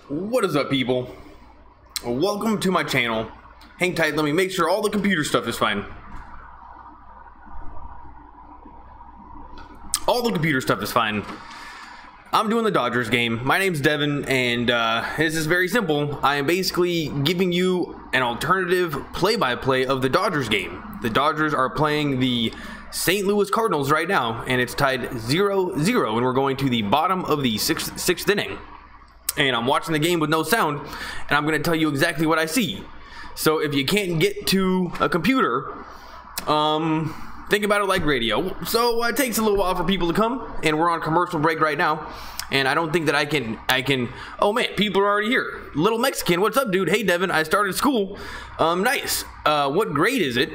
What is up, people? Welcome to my channel. Hang tight, let me make sure all the computer stuff is fine. All the computer stuff is fine. I'm doing the Dodgers game. My name's Devin, and this is very simple. I am basically giving you an alternative play-by-play of the Dodgers game. The Dodgers are playing the St. Louis Cardinals right now, and it's tied 0-0, and we're going to the bottom of the sixth inning. And I'm watching the game with no sound, and I'm going to tell you exactly what I see. So if you can't get to a computer, think about it like radio. So it takes a little while for people to come, and we're on commercial break right now. And I don't think that I can. Oh man, people are already here. Little Mexican, what's up, dude? Hey, Devin, I started school. Nice. What grade is it?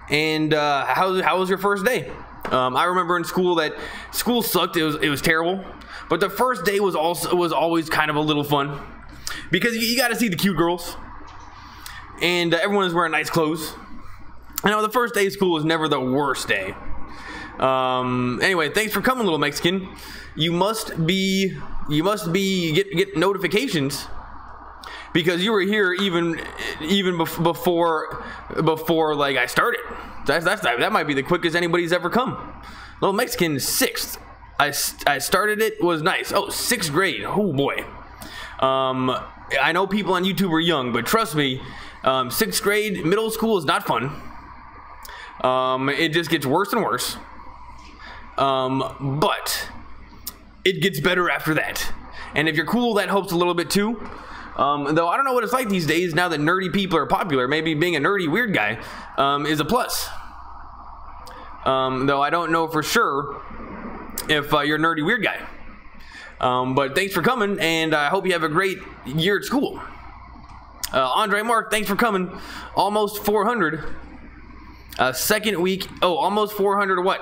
And how was your first day? I remember in school that school sucked. It was terrible. But the first day was always kind of a little fun because you got to see the cute girls, and everyone is wearing nice clothes. I know the first day of school is never the worst day. Anyway, thanks for coming, little Mexican. You must get notifications because you were here even before like I started. That might be the quickest anybody's ever come. Little Mexican 6th. I started it, was nice. Oh, 6th grade. Oh boy. I know people on YouTube are young, but trust me, 6th grade, middle school is not fun. It just gets worse and worse. But it gets better after that. And if you're cool, that helps a little bit too. Though I don't know what it's like these days now that nerdy people are popular. Maybe being a nerdy weird guy is a plus. Though I don't know for sure if you're a nerdy weird guy. But thanks for coming, and I hope you have a great year at school. Andre Mark, thanks for coming. Almost 400. Second week. Oh, almost 400 what?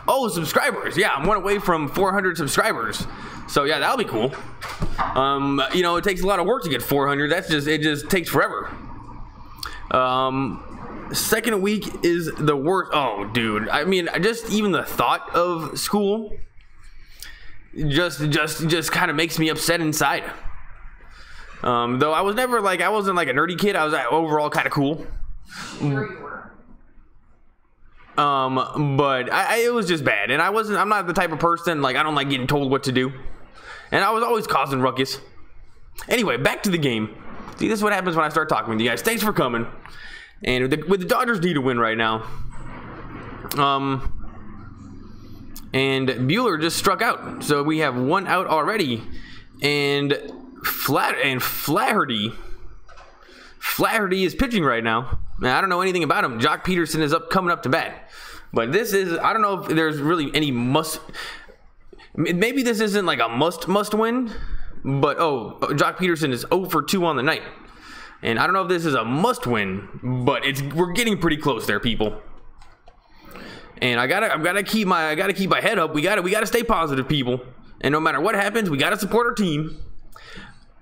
Oh, subscribers. Yeah, I'm one away from 400 subscribers. So yeah, that'll be cool. You know, it takes a lot of work to get 400. It just takes forever. Second week is the worst. Oh, dude. I mean, just even the thought of school just kind of makes me upset inside. Though I wasn't like a nerdy kid. I was overall kind of cool. Sure you were. But it was just bad, and I'm not the type of person, like, I don't like getting told what to do, and I was always causing ruckus. Anyway, back to the game. See, this is what happens when I start talking with you guys. Thanks for coming. And with the Dodgers need to win right now. And Bueller just struck out, so we have one out already. And Flaherty is pitching right now. Now, I don't know anything about him. Jock Peterson is coming up to bat. But this is, I don't know if there's really any maybe this isn't like a must win. But Jock Peterson is 0 for 2 on the night. And I don't know if this is a must win, but we're getting pretty close there, people. And I gotta keep my head up. We gotta stay positive, people. And no matter what happens, we gotta support our team.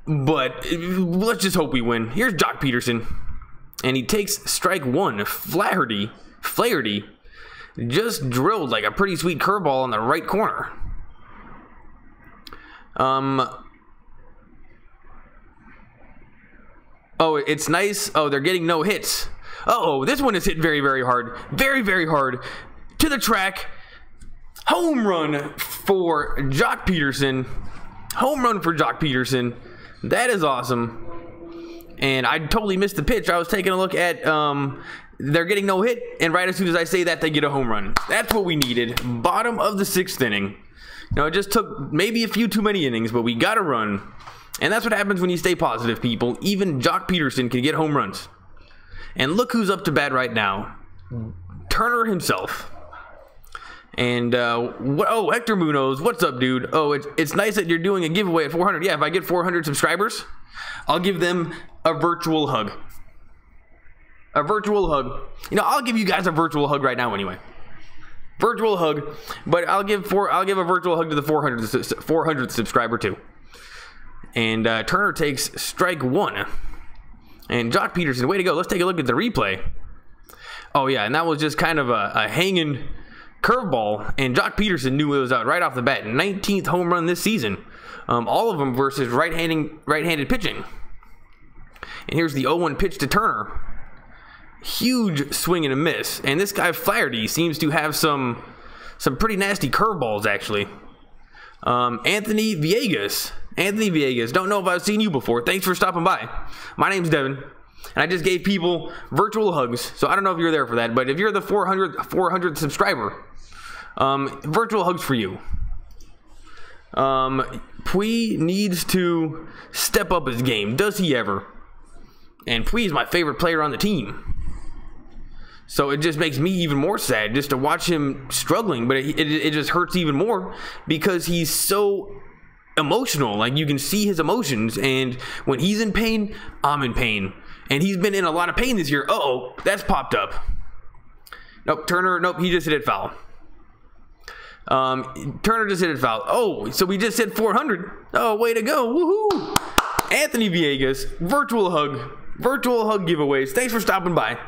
But let's just hope we win. Here's Jock Peterson, and he takes strike 1. Flaherty just drilled like a pretty sweet curveball on the right corner. Oh, it's nice. Oh, they're getting no hits. Uh-oh, this one is hit very, very hard. Very, very hard. To the track. Home run for Jock Peterson. Home run for Jock Peterson. That is awesome. And I totally missed the pitch. I was taking a look at, they're getting no hit, and right as soon as I say that, they get a home run. That's what we needed. Bottom of the 6th inning. You know, it just took maybe a few too many innings, but we got a run. And that's what happens when you stay positive, people. Even Jock Peterson can get home runs. And look who's up to bat right now. Turner himself. And, Hector Munoz, what's up, dude? Oh, it's nice that you're doing a giveaway at 400. Yeah, if I get 400 subscribers, I'll give them a virtual hug. A virtual hug. You know, I'll give you guys a virtual hug right now anyway. Virtual hug. But I'll give a virtual hug to the 400th subscriber too. And Turner takes strike 1. And Jock Peterson, way to go. Let's take a look at the replay. Oh, yeah, and that was just kind of a hanging curveball, and Jock Peterson knew it was out right off the bat. 19th home run this season. All of them versus right-handed pitching. And here's the 0-1 pitch to Turner. Huge swing and a miss. And this guy Flaherty seems to have some pretty nasty curveballs, actually. Anthony Villegas. Anthony Villegas. Don't know if I've seen you before. Thanks for stopping by. My name's Devin. And I just gave people virtual hugs. So I don't know if you're there for that. But if you're the 400th subscriber, virtual hugs for you. Pui needs to step up his game. Does he ever? And Pui is my favorite player on the team. So it just makes me even more sad just to watch him struggling. But it just hurts even more because he's so emotional. Like, you can see his emotions. And when he's in pain, I'm in pain. And he's been in a lot of pain this year. Uh-oh, that's popped up. Nope, Turner, nope, he just hit it foul. Turner just hit it foul. Oh, so we just hit 400. Oh, way to go. Woohoo. Anthony Villegas, virtual hug giveaways. Thanks for stopping by.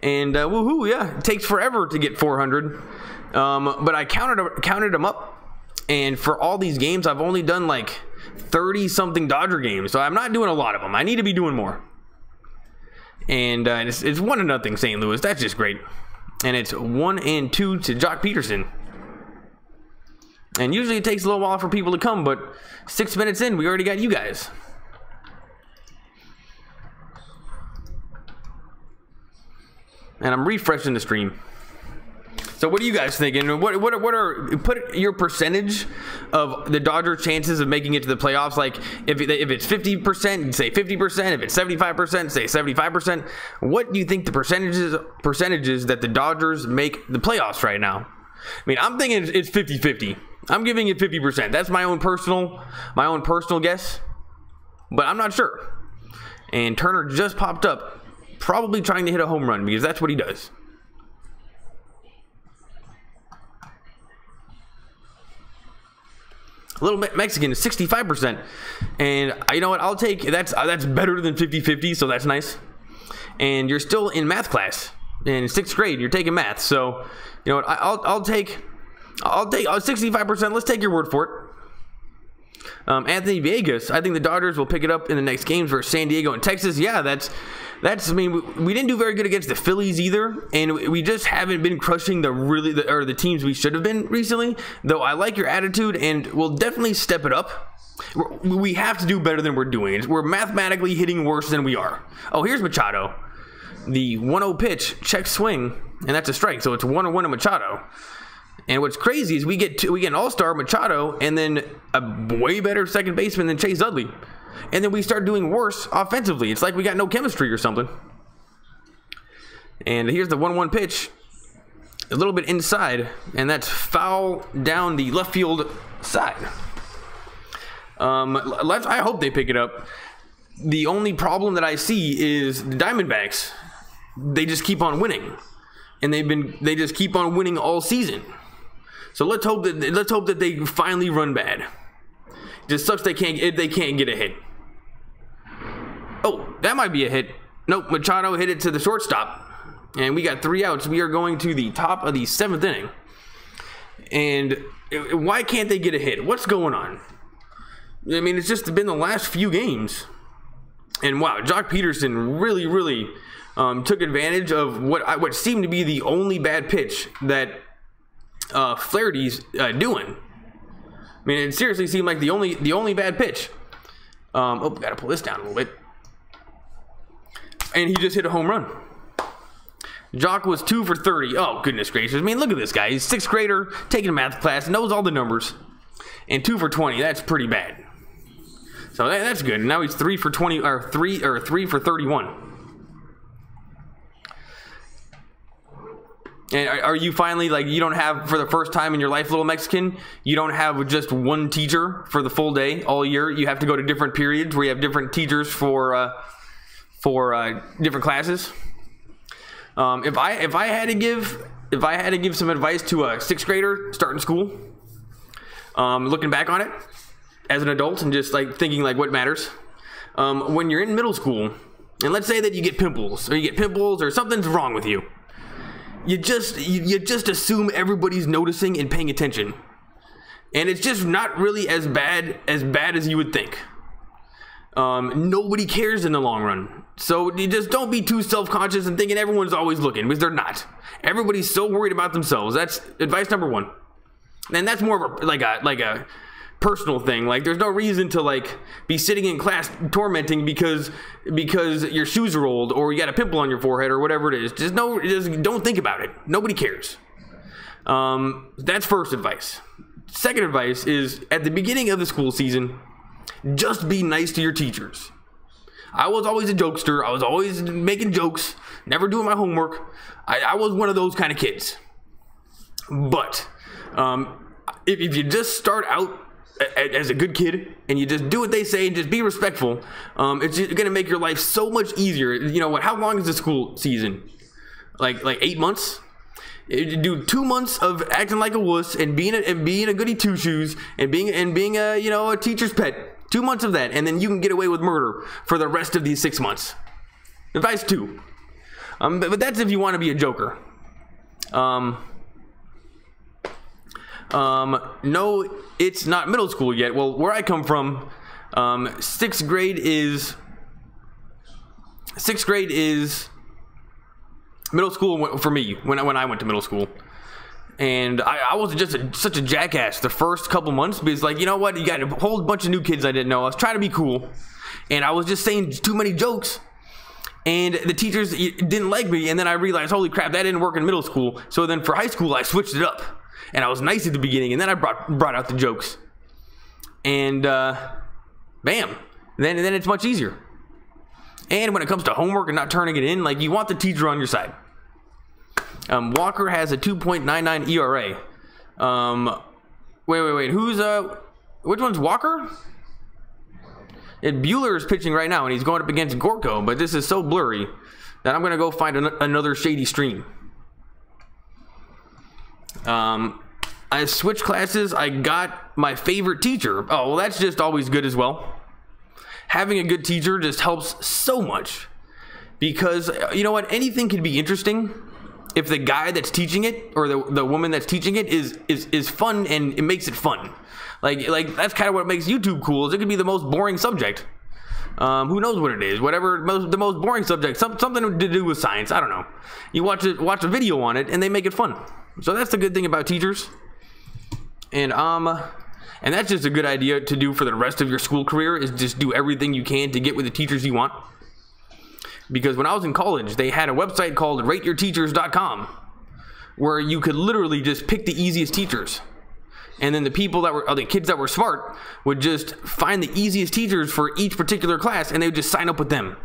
And woohoo, yeah, it takes forever to get 400. But I counted them up. And for all these games, I've only done like 30-something Dodger games. So I'm not doing a lot of them. I need to be doing more. And it's 1-0 St. Louis. That's just great. And it's 1-2 to Jock Peterson. And usually it takes a little while for people to come, but 6 minutes in, we already got you guys. And I'm refreshing the stream. So what are you guys thinking? What are put your percentage of the Dodgers' chances of making it to the playoffs? Like, if it's 50%, say 50%. If it's 75%, say 75%. What do you think the percentages that the Dodgers make the playoffs right now? I mean, I'm thinking it's 50-50. I'm giving it 50%. That's my own personal guess, but I'm not sure. And Turner just popped up, probably trying to hit a home run because that's what he does. Little Mexican is 65%. And you know what? I'll take that's better than 50-50, so that's nice. And you're still in math class. In 6th grade, you're taking math. So, you know what? I'll take 65%. Let's take your word for it. Anthony Villegas, I think the Dodgers will pick it up in the next games versus San Diego and Texas. Yeah, that's I mean, we didn't do very good against the Phillies either, and we just haven't been crushing the teams we should have been recently. Though I like your attitude, and we'll definitely step it up. We have to do better than we're doing. We're mathematically hitting worse than we are. Oh, here's Machado. The 1-0 pitch, check swing, and that's a strike. So it's 1-1 to Machado. And what's crazy is we get an all-star Machado and then a way better second baseman than Chase Utley. And then we start doing worse offensively. It's like we got no chemistry or something. And here's the 1-1 pitch. A little bit inside, and that's foul down the left field side. I hope they pick it up. The only problem that I see is the Diamondbacks. They just keep on winning. And they just keep on winning all season. So let's hope that they finally run bad. It just sucks they can't get a hit. Oh, that might be a hit. Nope, Machado hit it to the shortstop. And we got 3 outs. We are going to the top of the 7th inning. And why can't they get a hit? What's going on? I mean, it's just been the last few games. And wow, Jock Peterson really took advantage of what seemed to be the only bad pitch that Flaherty's doing. I mean, it seriously seemed like the only bad pitch. Oh, gotta pull this down a little bit. And he just hit a home run. Jock was 2 for 30. Oh, goodness gracious. I mean, look at this guy. He's 6th grader, taking a math class, knows all the numbers. And 2 for 20. That's pretty bad. So that's good. Now he's 3 for 20 or 3 for 31. And are you finally, like, you don't have, for the first time in your life, little Mexican, you don't have just one teacher for the full day all year? You have to go to different periods where you have different teachers for different classes. If I had to give some advice to a 6th grader starting school, looking back on it as an adult and just like thinking like what matters, when you're in middle school, and let's say that you get pimples or something's wrong with you. you just assume everybody's noticing and paying attention, and it's just not really as bad as you would think. Nobody cares in the long run, so you just don't be too self-conscious and thinking everyone's always looking, because they're not. Everybody's so worried about themselves. That's advice number one, and that's more of like a personal thing. Like, there's no reason to like be sitting in class tormenting because your shoes are old or you got a pimple on your forehead or whatever it is. Just don't think about it. Nobody cares. That's first advice. Second advice is, at the beginning of the school season, just be nice to your teachers. I was always a jokester. I was always making jokes, never doing my homework. I was one of those kind of kids. But if you just start out as a good kid and you just do what they say and just be respectful, it's going to make your life so much easier. You know what? How long is the school season? Like 8 months? You do 2 months of acting like a wuss and being a goody two shoes and being a a teacher's pet. 2 months of that, and then you can get away with murder for the rest of these 6 months. Advice 2. But that's if you want to be a joker. No, it's not middle school yet. Well, where I come from, sixth grade is middle school for me when I went to middle school. And I was just such a jackass the first couple months, because, like, you know what? You got a whole bunch of new kids I didn't know. I was trying to be cool, and I was just saying too many jokes, and the teachers didn't like me. And then I realized, holy crap, that didn't work in middle school. So then for high school, I switched it up, and I was nice at the beginning, and then I brought out the jokes, and bam, then it's much easier. And when it comes to homework and not turning it in, like, you want the teacher on your side. Walker has a 2.99 ERA. Wait. Which one's Walker? And Bueller is pitching right now, and he's going up against Gorko, but this is so blurry that I'm going to go find another shady stream. I switched classes. I got my favorite teacher. Oh, well, that's just always good as well. Having a good teacher just helps so much, because you know what? Anything can be interesting if the guy that's teaching it or the woman that's teaching it is fun, and it makes it fun. Like that's kind of what makes YouTube cool. Is it could be the most boring subject. Who knows what it is? Whatever the most boring subject, something to do with science. I don't know. You watch a video on it, and they make it fun. So that's the good thing about teachers. And that's just a good idea to do for the rest of your school career, is just do everything you can to get with the teachers you want. Because when I was in college, they had a website called rateyourteachers.com, where you could literally just pick the easiest teachers. And then the kids that were smart would just find the easiest teachers for each particular class, and they would just sign up with them.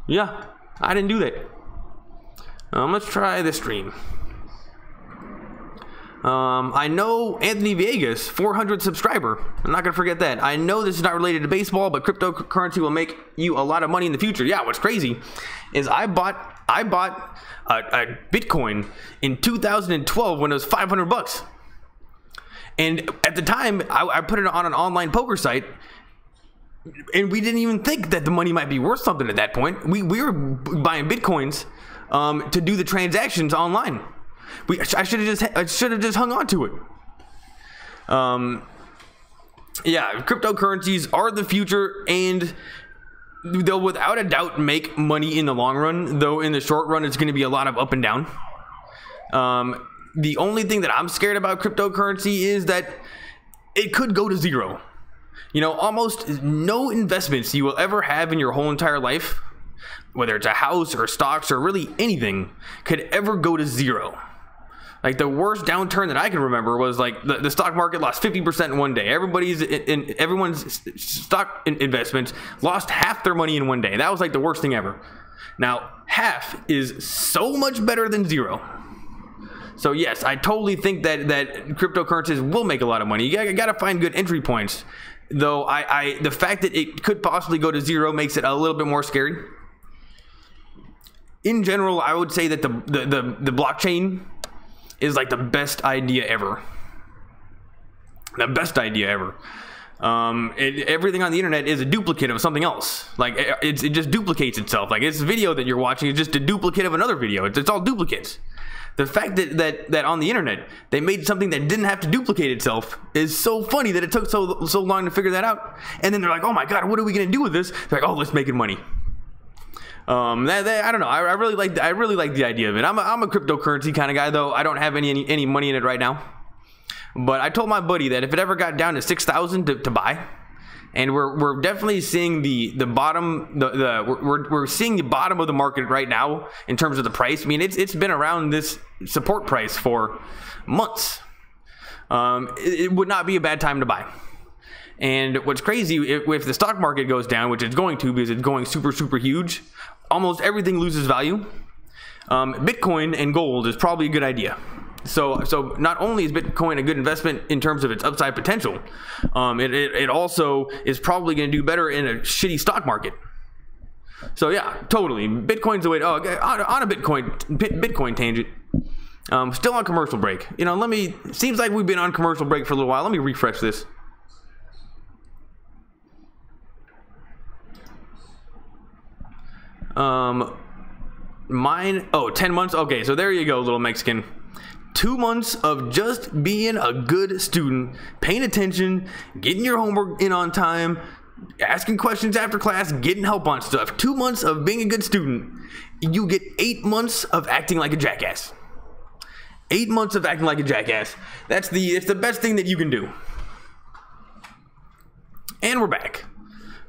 Yeah, I didn't do that. Let's try this stream. I know Anthony Viegas, 400 subscriber. I'm not gonna forget that. I know this is not related to baseball, but cryptocurrency will make you a lot of money in the future. Yeah, what's crazy is I bought a Bitcoin in 2012 when it was $500, and at the time I put it on an online poker site, and we didn't even think that the money might be worth something at that point. We were buying Bitcoins to do the transactions online. I should have just hung on to it. Yeah, cryptocurrencies are the future, and they'll without a doubt make money in the long run, though in the short run it's going to be a lot of up and down. The only thing that I'm scared about cryptocurrency is that it could go to zero. You know, almost no investments you will ever have in your whole entire life, whether it's a house or stocks or really anything, could ever go to zero. Like, the worst downturn that I can remember was like the stock market lost 50% in one day. Everyone's stock investments lost half their money in one day. That was like the worst thing ever. Now, half is so much better than zero. So yes, I totally think that cryptocurrencies will make a lot of money. You got to find good entry points, though. The fact that it could possibly go to zero makes it a little bit more scary. In general, I would say that the blockchain is like the best idea ever. The best idea ever. Everything on the internet is a duplicate of something else. Like it just duplicates itself. Like this video that you're watching is just a duplicate of another video. It's all duplicates. The fact that on the internet they made something that didn't have to duplicate itself is so funny that it took so long to figure that out. And then they're like, oh my god, what are we gonna do with this? They're like, oh, let's make it money. I don't know. I really like the idea of it. I'm a cryptocurrency kind of guy, though. I don't have any money in it right now. But I told my buddy that if it ever got down to 6,000 to buy, and we're definitely seeing the bottom we're seeing the bottom of the market right now in terms of the price. I mean, it's been around this support price for months. It would not be a bad time to buy. And what's crazy, if the stock market goes down, which it's going to because it's going super huge, almost everything loses value. Bitcoin and gold is probably a good idea. So not only is Bitcoin a good investment in terms of its upside potential, it also is probably going to do better in a shitty stock market. So yeah, totally. Bitcoin's the way to, on a Bitcoin tangent. Still on commercial break. You know, seems like we've been on commercial break for a little while. Let me refresh this. Mine, 10 months. Okay, so there you go, little Mexican. 2 months of just being a good student, paying attention, getting your homework in on time, asking questions after class, getting help on stuff. 2 months of being a good student, you get 8 months of acting like a jackass. 8 months of acting like a jackass. It's the best thing that you can do. And we're back.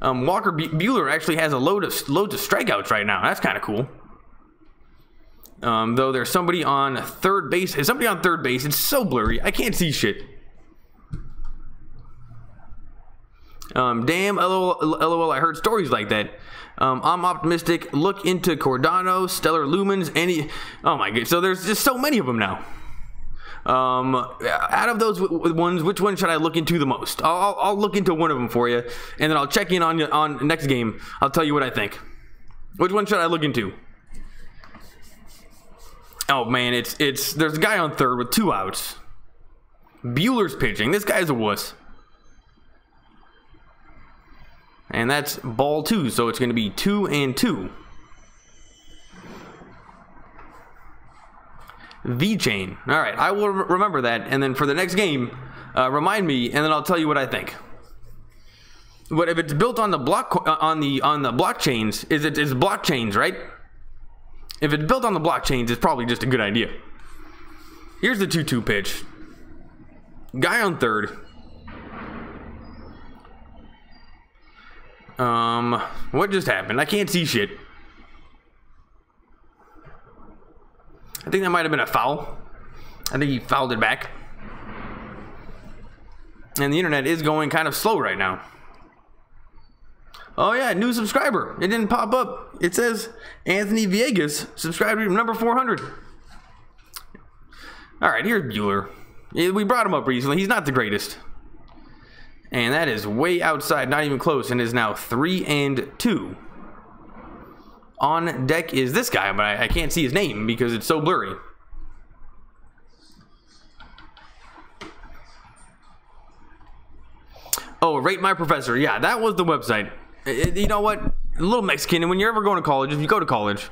Walker Buehler actually has a load of strikeouts right now. That's kind of cool. Though there's somebody on third base. Is somebody on third base? It's so blurry. I can't see shit. Damn, lol, I heard stories like that. I'm optimistic. Look into Cardinals, Stellar Lumens, oh my god. So there's just so many of them now. Out of those ones, which one should I look into the most? I'll look into one of them for you, and then I'll check in on next game. I'll tell you what I think. Which one should I look into? Oh man, there's a guy on third with 2 outs. Buehler's pitching. This guy's a wuss. And that's ball 2, so it's going to be 2-2. V-chain. All right, I will remember that, and then for the next game, remind me, and then I'll tell you what I think. But if it's built on the blockchains, it's blockchains, right? If it's built on the blockchains, it's probably just a good idea. Here's the 2-2 pitch. Guy on third. What just happened? I can't see shit. I think that might have been a foul. I think he fouled it back. And the internet is going kind of slow right now. Oh yeah, new subscriber. It didn't pop up. It says Anthony Viegas, subscriber number 400. All right, here's Buehler. We brought him up recently. He's not the greatest. And that is way outside, not even close, and is now 3-2. On deck is this guy, but I can't see his name because it's so blurry. Oh, Rate My Professor. Yeah, that was the website. You know what? A little Mexican, and when you're ever going to college, if you go to college,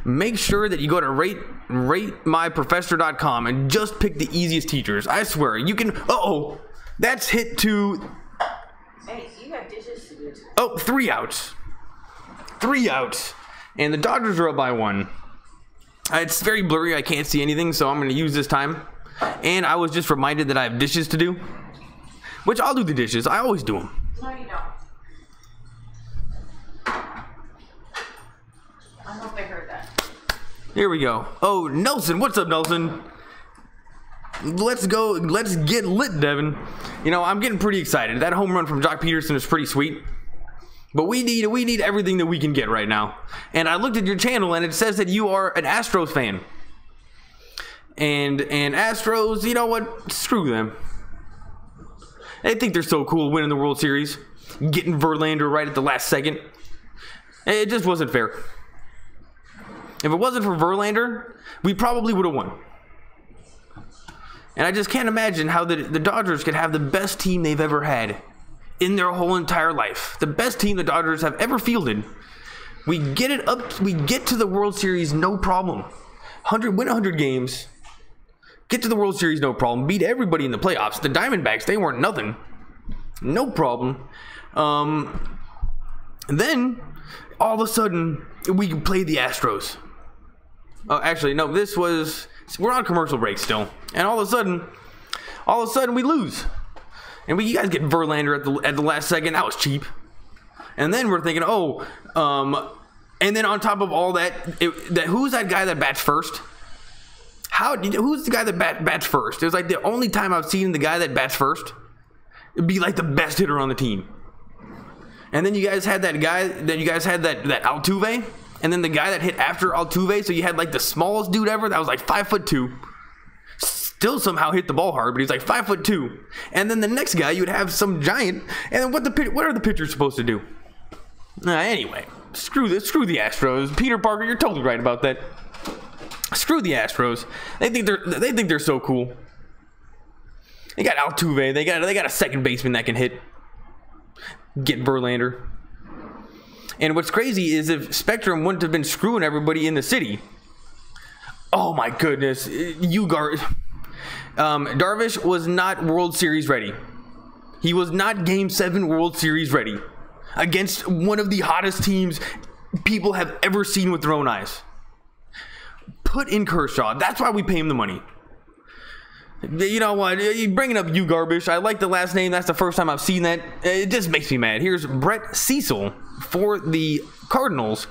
make sure that you go to ratemyprofessor.com and just pick the easiest teachers. I swear, you can... Uh-oh. That's hit to... Hey, you got dishes to do. Oh, 3 outs. 3 outs. And the Dodgers are up by 1. It's very blurry. I can't see anything, so I'm going to use this time. And I was just reminded that I have dishes to do. Which I'll do the dishes. I always do them. No, you don't. I hope I heard that. Here we go. Oh, Nelson. What's up, Nelson? Let's go. Let's get lit, Devin. You know, I'm getting pretty excited. That home run from Jock Peterson is pretty sweet. But we need everything that we can get right now. And I looked at your channel, and it says that you are an Astros fan. And Astros, you know what? Screw them. They think they're so cool winning the World Series. Getting Verlander right at the last second. It just wasn't fair. If it wasn't for Verlander, we probably would have won. And I just can't imagine how the Dodgers could have the best team they've ever had in their whole entire life. The best team the Dodgers have ever fielded. We get it up. We get to the World Series, no problem. Win 100 games. Get to the World Series, no problem. Beat everybody in the playoffs. The Diamondbacks, they weren't nothing. No problem. Then, all of a sudden, we play the Astros. Oh, actually, no, we're on commercial break still. And all of a sudden, we lose. And you guys get Verlander at the last second. That was cheap. And then we're thinking, and then on top of all that, who's that guy that bats first? Who's the guy that bats first? It was like the only time I've seen the guy that bats first be like the best hitter on the team. And then you guys had that guy, that Altuve, and then the guy that hit after Altuve, so you had like the smallest dude ever that was like 5'2", still somehow hit the ball hard, but he's like 5'2". And then the next guy, you'd have some giant, and then what are the pitchers supposed to do? Anyway, screw the Astros. Peter Parker, you're totally right about that. Screw the Astros. They think they're so cool. They got Altuve. They got a second baseman that can hit. Get Verlander. And what's crazy is if Spectrum wouldn't have been screwing everybody in the city. Oh my goodness, Darvish was not World Series ready. He was not Game 7 World Series ready against one of the hottest teams people have ever seen with their own eyes. Put in Kershaw. That's why we pay him the money. You know what? You bringing up Yu Darvish. I like the last name. That's the first time I've seen that. It just makes me mad. Here's Brett Cecil for the Cardinals,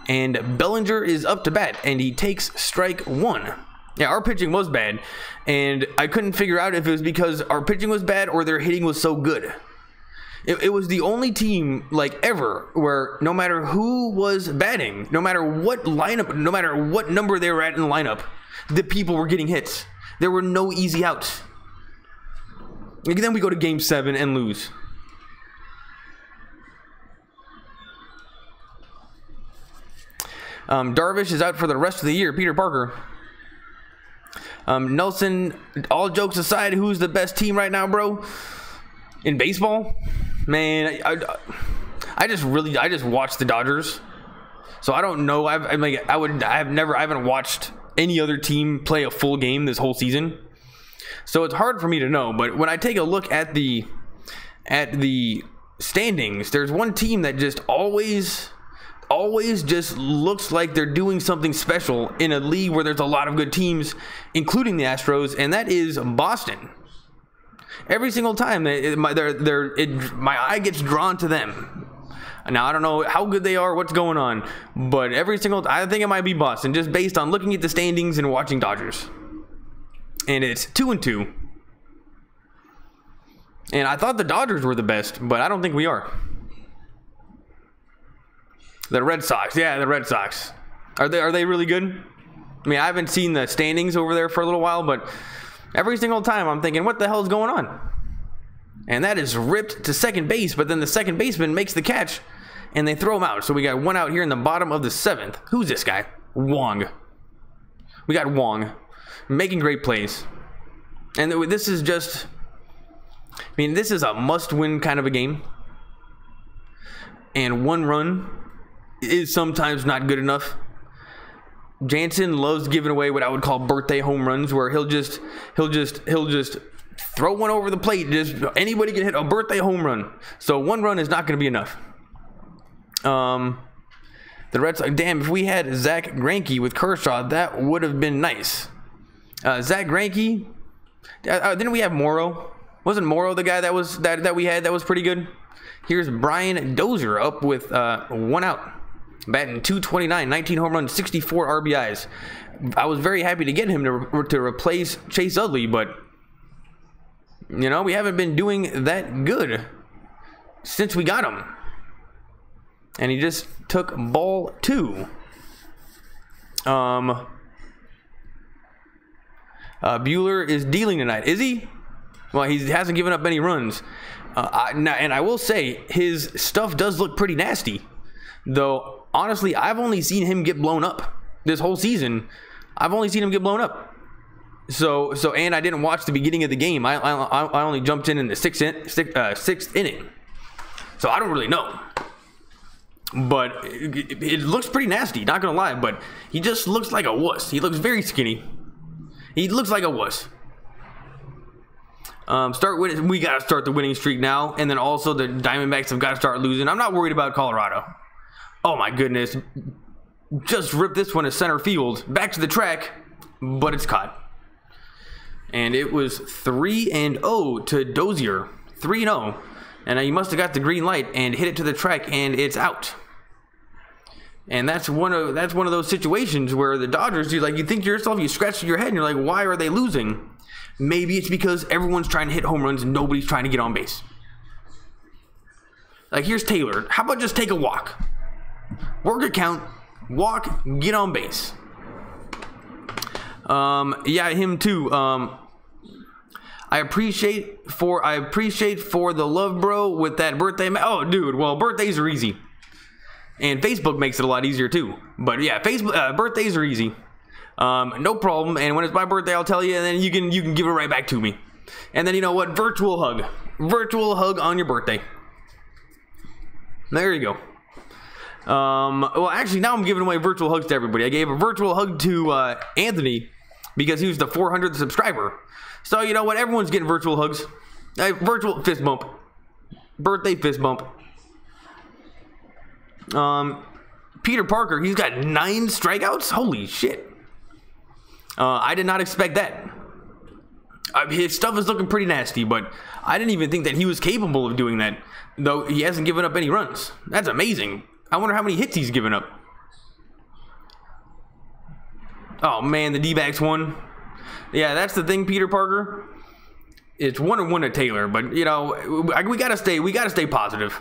and Bellinger is up to bat, and he takes strike one. Yeah, our pitching was bad, and I couldn't figure out if it was because our pitching was bad or their hitting was so good. It was the only team, like, ever where no matter who was batting, no matter what lineup, no matter what number they were at in the lineup, the people were getting hits. There were no easy outs. And then we go to Game 7 and lose. Darvish is out for the rest of the year. Peter Parker. Nelson, all jokes aside, who's the best team right now, bro? In baseball? Man, I just watched the Dodgers. So I don't know. I haven't watched any other team play a full game this whole season. So it's hard for me to know, but when I take a look at the standings, there's one team that just always just looks like they're doing something special in a league where there's a lot of good teams, including the Astros, and that is Boston. Every single time my eye gets drawn to them. Now, I don't know how good they are, what's going on, but I think it might be Boston, just based on looking at the standings and watching Dodgers. And it's 2-2. And I thought the Dodgers were the best, but I don't think we are. The Red Sox, yeah, the Red Sox. Are they really good? I mean, I haven't seen the standings over there for a little while, but every single time I'm thinking, what the hell is going on? And that is ripped to second base, but then the second baseman makes the catch, and they throw him out. So we got one out here in the bottom of the 7th. Who's this guy? Wong. We got Wong making great plays. And this is just, I mean, this is a must-win kind of a game. And one run is sometimes not good enough. Jansen loves giving away what I would call birthday home runs, where he'll just throw one over the plate. Just anybody can hit a birthday home run. So one run is not going to be enough. The Red Sox, damn, if we had Zach Greinke with Kershaw, that would have been nice. Zach Greinke, didn't we have Morrow? Wasn't Morrow the guy that we had that was pretty good? Here's Brian Dozier up with one out, batting .229, 19 home runs, 64 RBIs. I was very happy to get him to replace Chase Utley, but you know, we haven't been doing that good since we got him. And he just took ball 2. Bueller is dealing tonight. Is he? Well, he hasn't given up any runs. And I will say, his stuff does look pretty nasty. Though, honestly, I've only seen him get blown up this whole season. I've only seen him get blown up. And I didn't watch the beginning of the game. I only jumped in the sixth inning. So I don't really know. But it looks pretty nasty, not gonna lie, but he just looks like a wuss. He looks very skinny. He looks like a wuss. We gotta start the winning streak now, and then also the Diamondbacks have got to start losing. I'm not worried about Colorado. Oh my goodness. Just ripped this one to center field. Back to the track, but it's caught. And it was 3-0 to Dozier. 3-0. And he must have got the green light and hit it to the track, and it's out. And that's one of those situations where the Dodgers, you think to yourself, you scratch your head and you're like, why are they losing? Maybe it's because everyone's trying to hit home runs and nobody's trying to get on base. Like, here's Taylor. How about just take a walk? Work a count, walk, get on base. Yeah, him too. I appreciate for the love, bro, with that birthday. Oh, dude, well, birthdays are easy. And Facebook makes it a lot easier too. But yeah, birthdays are easy. No problem. And when it's my birthday, I'll tell you, and then you can give it right back to me. And then, you know what? Virtual hug on your birthday. There you go. Well, actually, now I'm giving away virtual hugs to everybody. I gave a virtual hug to Anthony because he was the 400th subscriber. So you know what? Everyone's getting virtual hugs. Virtual fist bump. Birthday fist bump. Peter Parker, he's got 9 strikeouts. Holy shit. I did not expect that. His stuff is looking pretty nasty, but I didn't even think that he was capable of doing that, though he hasn't given up any runs. That's amazing. I wonder how many hits he's given up. Oh man, the D-backs won. Yeah, that's the thing, Peter Parker. It's 1-1 to Taylor, but you know, we gotta stay positive.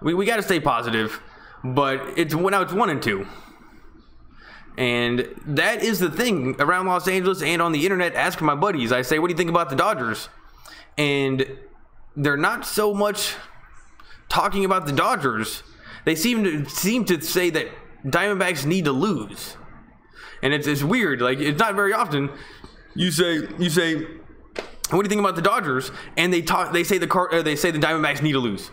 We gotta stay positive, but now it's 1-2. And that is the thing around Los Angeles and on the internet. Ask my buddies. I say, what do you think about the Dodgers? And they're not so much talking about the Dodgers. They seem to say that Diamondbacks need to lose. And it's weird. Like, it's not very often you say, what do you think about the Dodgers? And they say the Diamondbacks need to lose.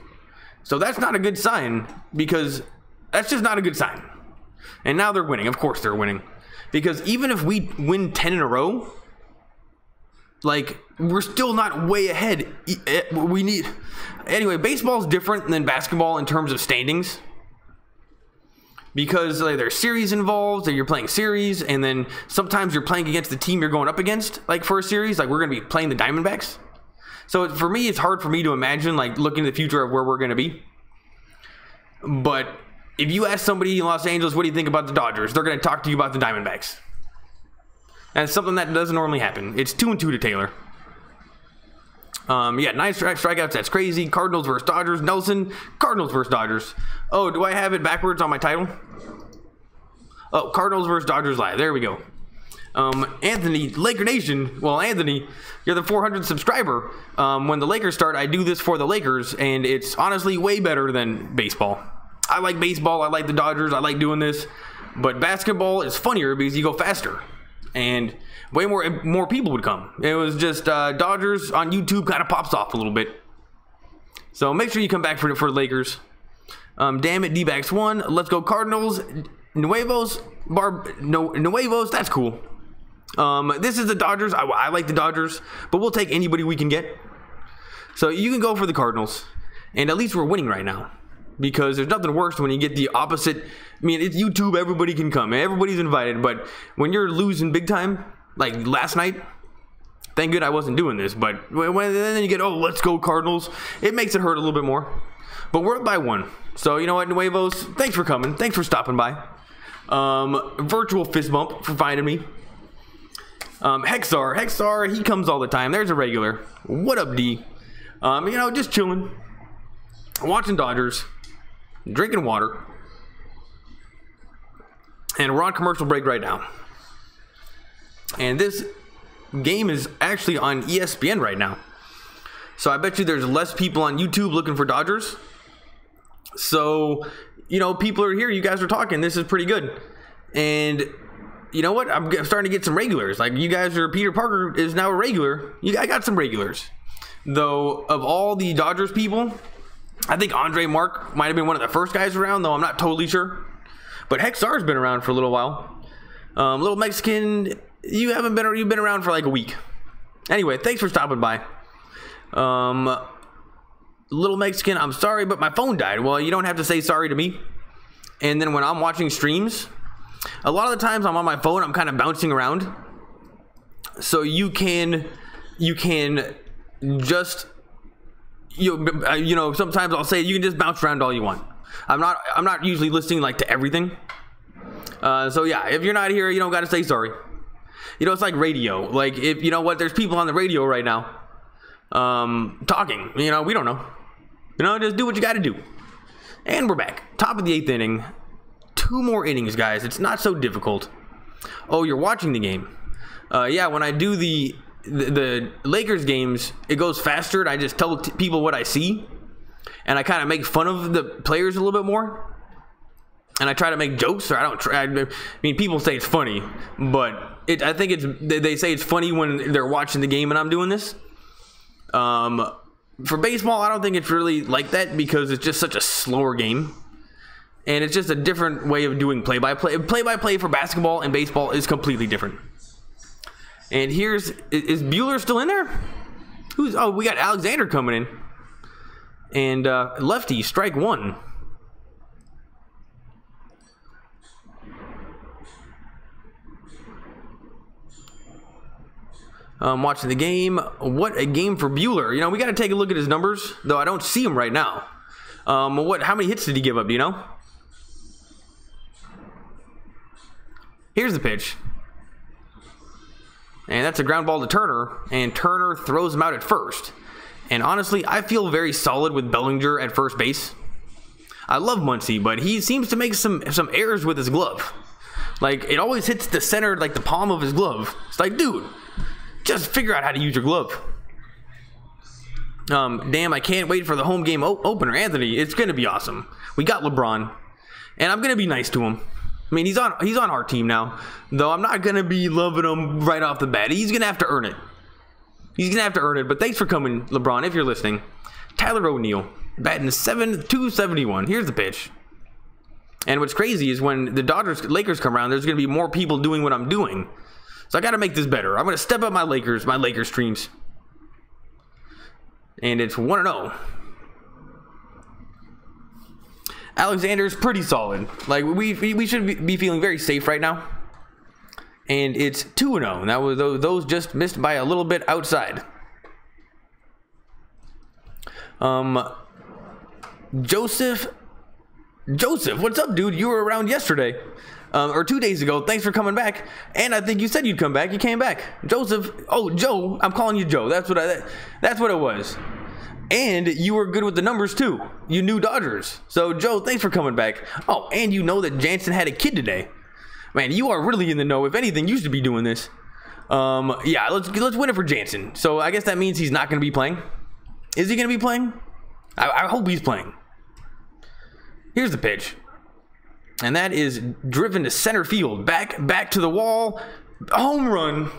So that's not a good sign, because that's just not a good sign. And now they're winning. Of course they're winning. Because even if we win 10 in a row, like, we're still not way ahead. Anyway, baseball's different than basketball in terms of standings. Because like, there's series involved, and you're playing series, and then sometimes you're playing against the team you're going up against, like for a series. Like, we're going to be playing the Diamondbacks. So for me, it's hard for me to imagine, like, looking at the future of where we're going to be. But if you ask somebody in Los Angeles, what do you think about the Dodgers? They're going to talk to you about the Diamondbacks. And it's something that doesn't normally happen. It's 2-2 to Taylor. Yeah, 9 strikeouts. That's crazy. Cardinals versus Dodgers. Nelson, Cardinals versus Dodgers. Oh, do I have it backwards on my title? Oh, Cardinals versus Dodgers live. There we go. Anthony, Laker Nation. Well, Anthony, you're the 400th subscriber. When the Lakers start, I do this for the Lakers, and it's honestly way better than baseball. I like baseball. I like the Dodgers. I like doing this. But basketball is funnier because you go faster. And way more people would come. It was just Dodgers on YouTube kind of pops off a little bit. So make sure you come back for Lakers. Damn it, D-backs won. Let's go Cardinals. Nuevos, that's cool. This is the Dodgers. I like the Dodgers, but we'll take anybody we can get. So you can go for the Cardinals. And at least we're winning right now. Because there's nothing worse when you get the opposite. I mean, it's YouTube, everybody can come. Everybody's invited. But when you're losing big time, like last night, thank good I wasn't doing this. But then you get, oh, let's go Cardinals. It makes it hurt a little bit more. But we're up by 1. So, you know what, Nuevos, thanks for coming. Thanks for stopping by. Virtual fist bump for finding me. Hexar, he comes all the time. There's a regular. What up, D? You know, just chilling. Watching Dodgers. Drinking water. And we're on commercial break right now. And this game is actually on ESPN right now. So I bet you there's less people on YouTube looking for Dodgers. So, you know, people are here. You guys are talking. This is pretty good. And you know what? I'm starting to get some regulars. Like, you guys are, Peter Parker is now a regular. I got some regulars. Though, of all the Dodgers people, I think Andre Mark might have been one of the first guys around, though I'm not totally sure. But Hexar's been around for a little while. Little Mexican, you've been around for like a week. Anyway, thanks for stopping by. Little Mexican, I'm sorry, but my phone died. Well, you don't have to say sorry to me. And then when I'm watching streams, a lot of the times I'm on my phone, I'm kind of bouncing around. So you can just, you know, sometimes I'll say you can just bounce around all you want. I'm not usually listening like to everything. So yeah, if you're not here, you don't got to say sorry. You know, it's like radio. Like, if you know what, there's people on the radio right now talking. You know, we don't know. You know, just do what you got to do. And we're back. Top of the 8th inning. 2 more innings, guys. It's not so difficult. Oh, you're watching the game. Yeah, when I do the Lakers games, it goes faster, and I just tell people what I see, and I kind of make fun of the players a little bit more, and I try to make jokes. Or I mean, people say it's funny, but I think they say it's funny when they're watching the game and I'm doing this. For baseball, I don't think it's really like that because it's just such a slower game. And it's just a different way of doing play-by-play. Play-by-play for basketball and baseball is completely different. And is Buehler still in there? Oh, we got Alexander coming in. And lefty, strike 1. Watching the game. What a game for Buehler. You know, we got to take a look at his numbers, though I don't see him right now. How many hits did he give up, do you know? Here's the pitch. And that's a ground ball to Turner, and Turner throws him out at first. And honestly, I feel very solid with Bellinger at first base. I love Muncy, but he seems to make some errors with his glove. Like, it always hits the center, like the palm of his glove. It's like, dude, just figure out how to use your glove. Damn, I can't wait for the home game opener, Anthony. It's gonna be awesome. We got LeBron, and I'm gonna be nice to him. I mean, he's on our team now, though I'm not gonna be loving him right off the bat. He's gonna have to earn it. But thanks for coming, LeBron, if you're listening. Tyler O'Neill, batting 271. Here's the pitch. And what's crazy is when the Lakers come around, there's gonna be more people doing what I'm doing. So I gotta make this better. I'm gonna step up my Lakers streams. And it's 1-0. Alexander's pretty solid. Like, we should be feeling very safe right now. And it's 2-0. And that was those just missed by a little bit outside. Joseph, what's up, dude? You were around yesterday. Or 2 days ago. Thanks for coming back. And I think you said you'd come back. You came back. Joseph. Oh, Joe. I'm calling you Joe. That's what it was. And you were good with the numbers too. You knew Dodgers. So Joe, thanks for coming back. Oh, and you know that Jansen had a kid today. Man, you are really in the know. If anything, you should be doing this. Yeah, let's win it for Jansen. So I guess that means he's not going to be playing. Is he going to be playing? I hope he's playing. Here's the pitch. And that is driven to center field. Back to the wall. Home run.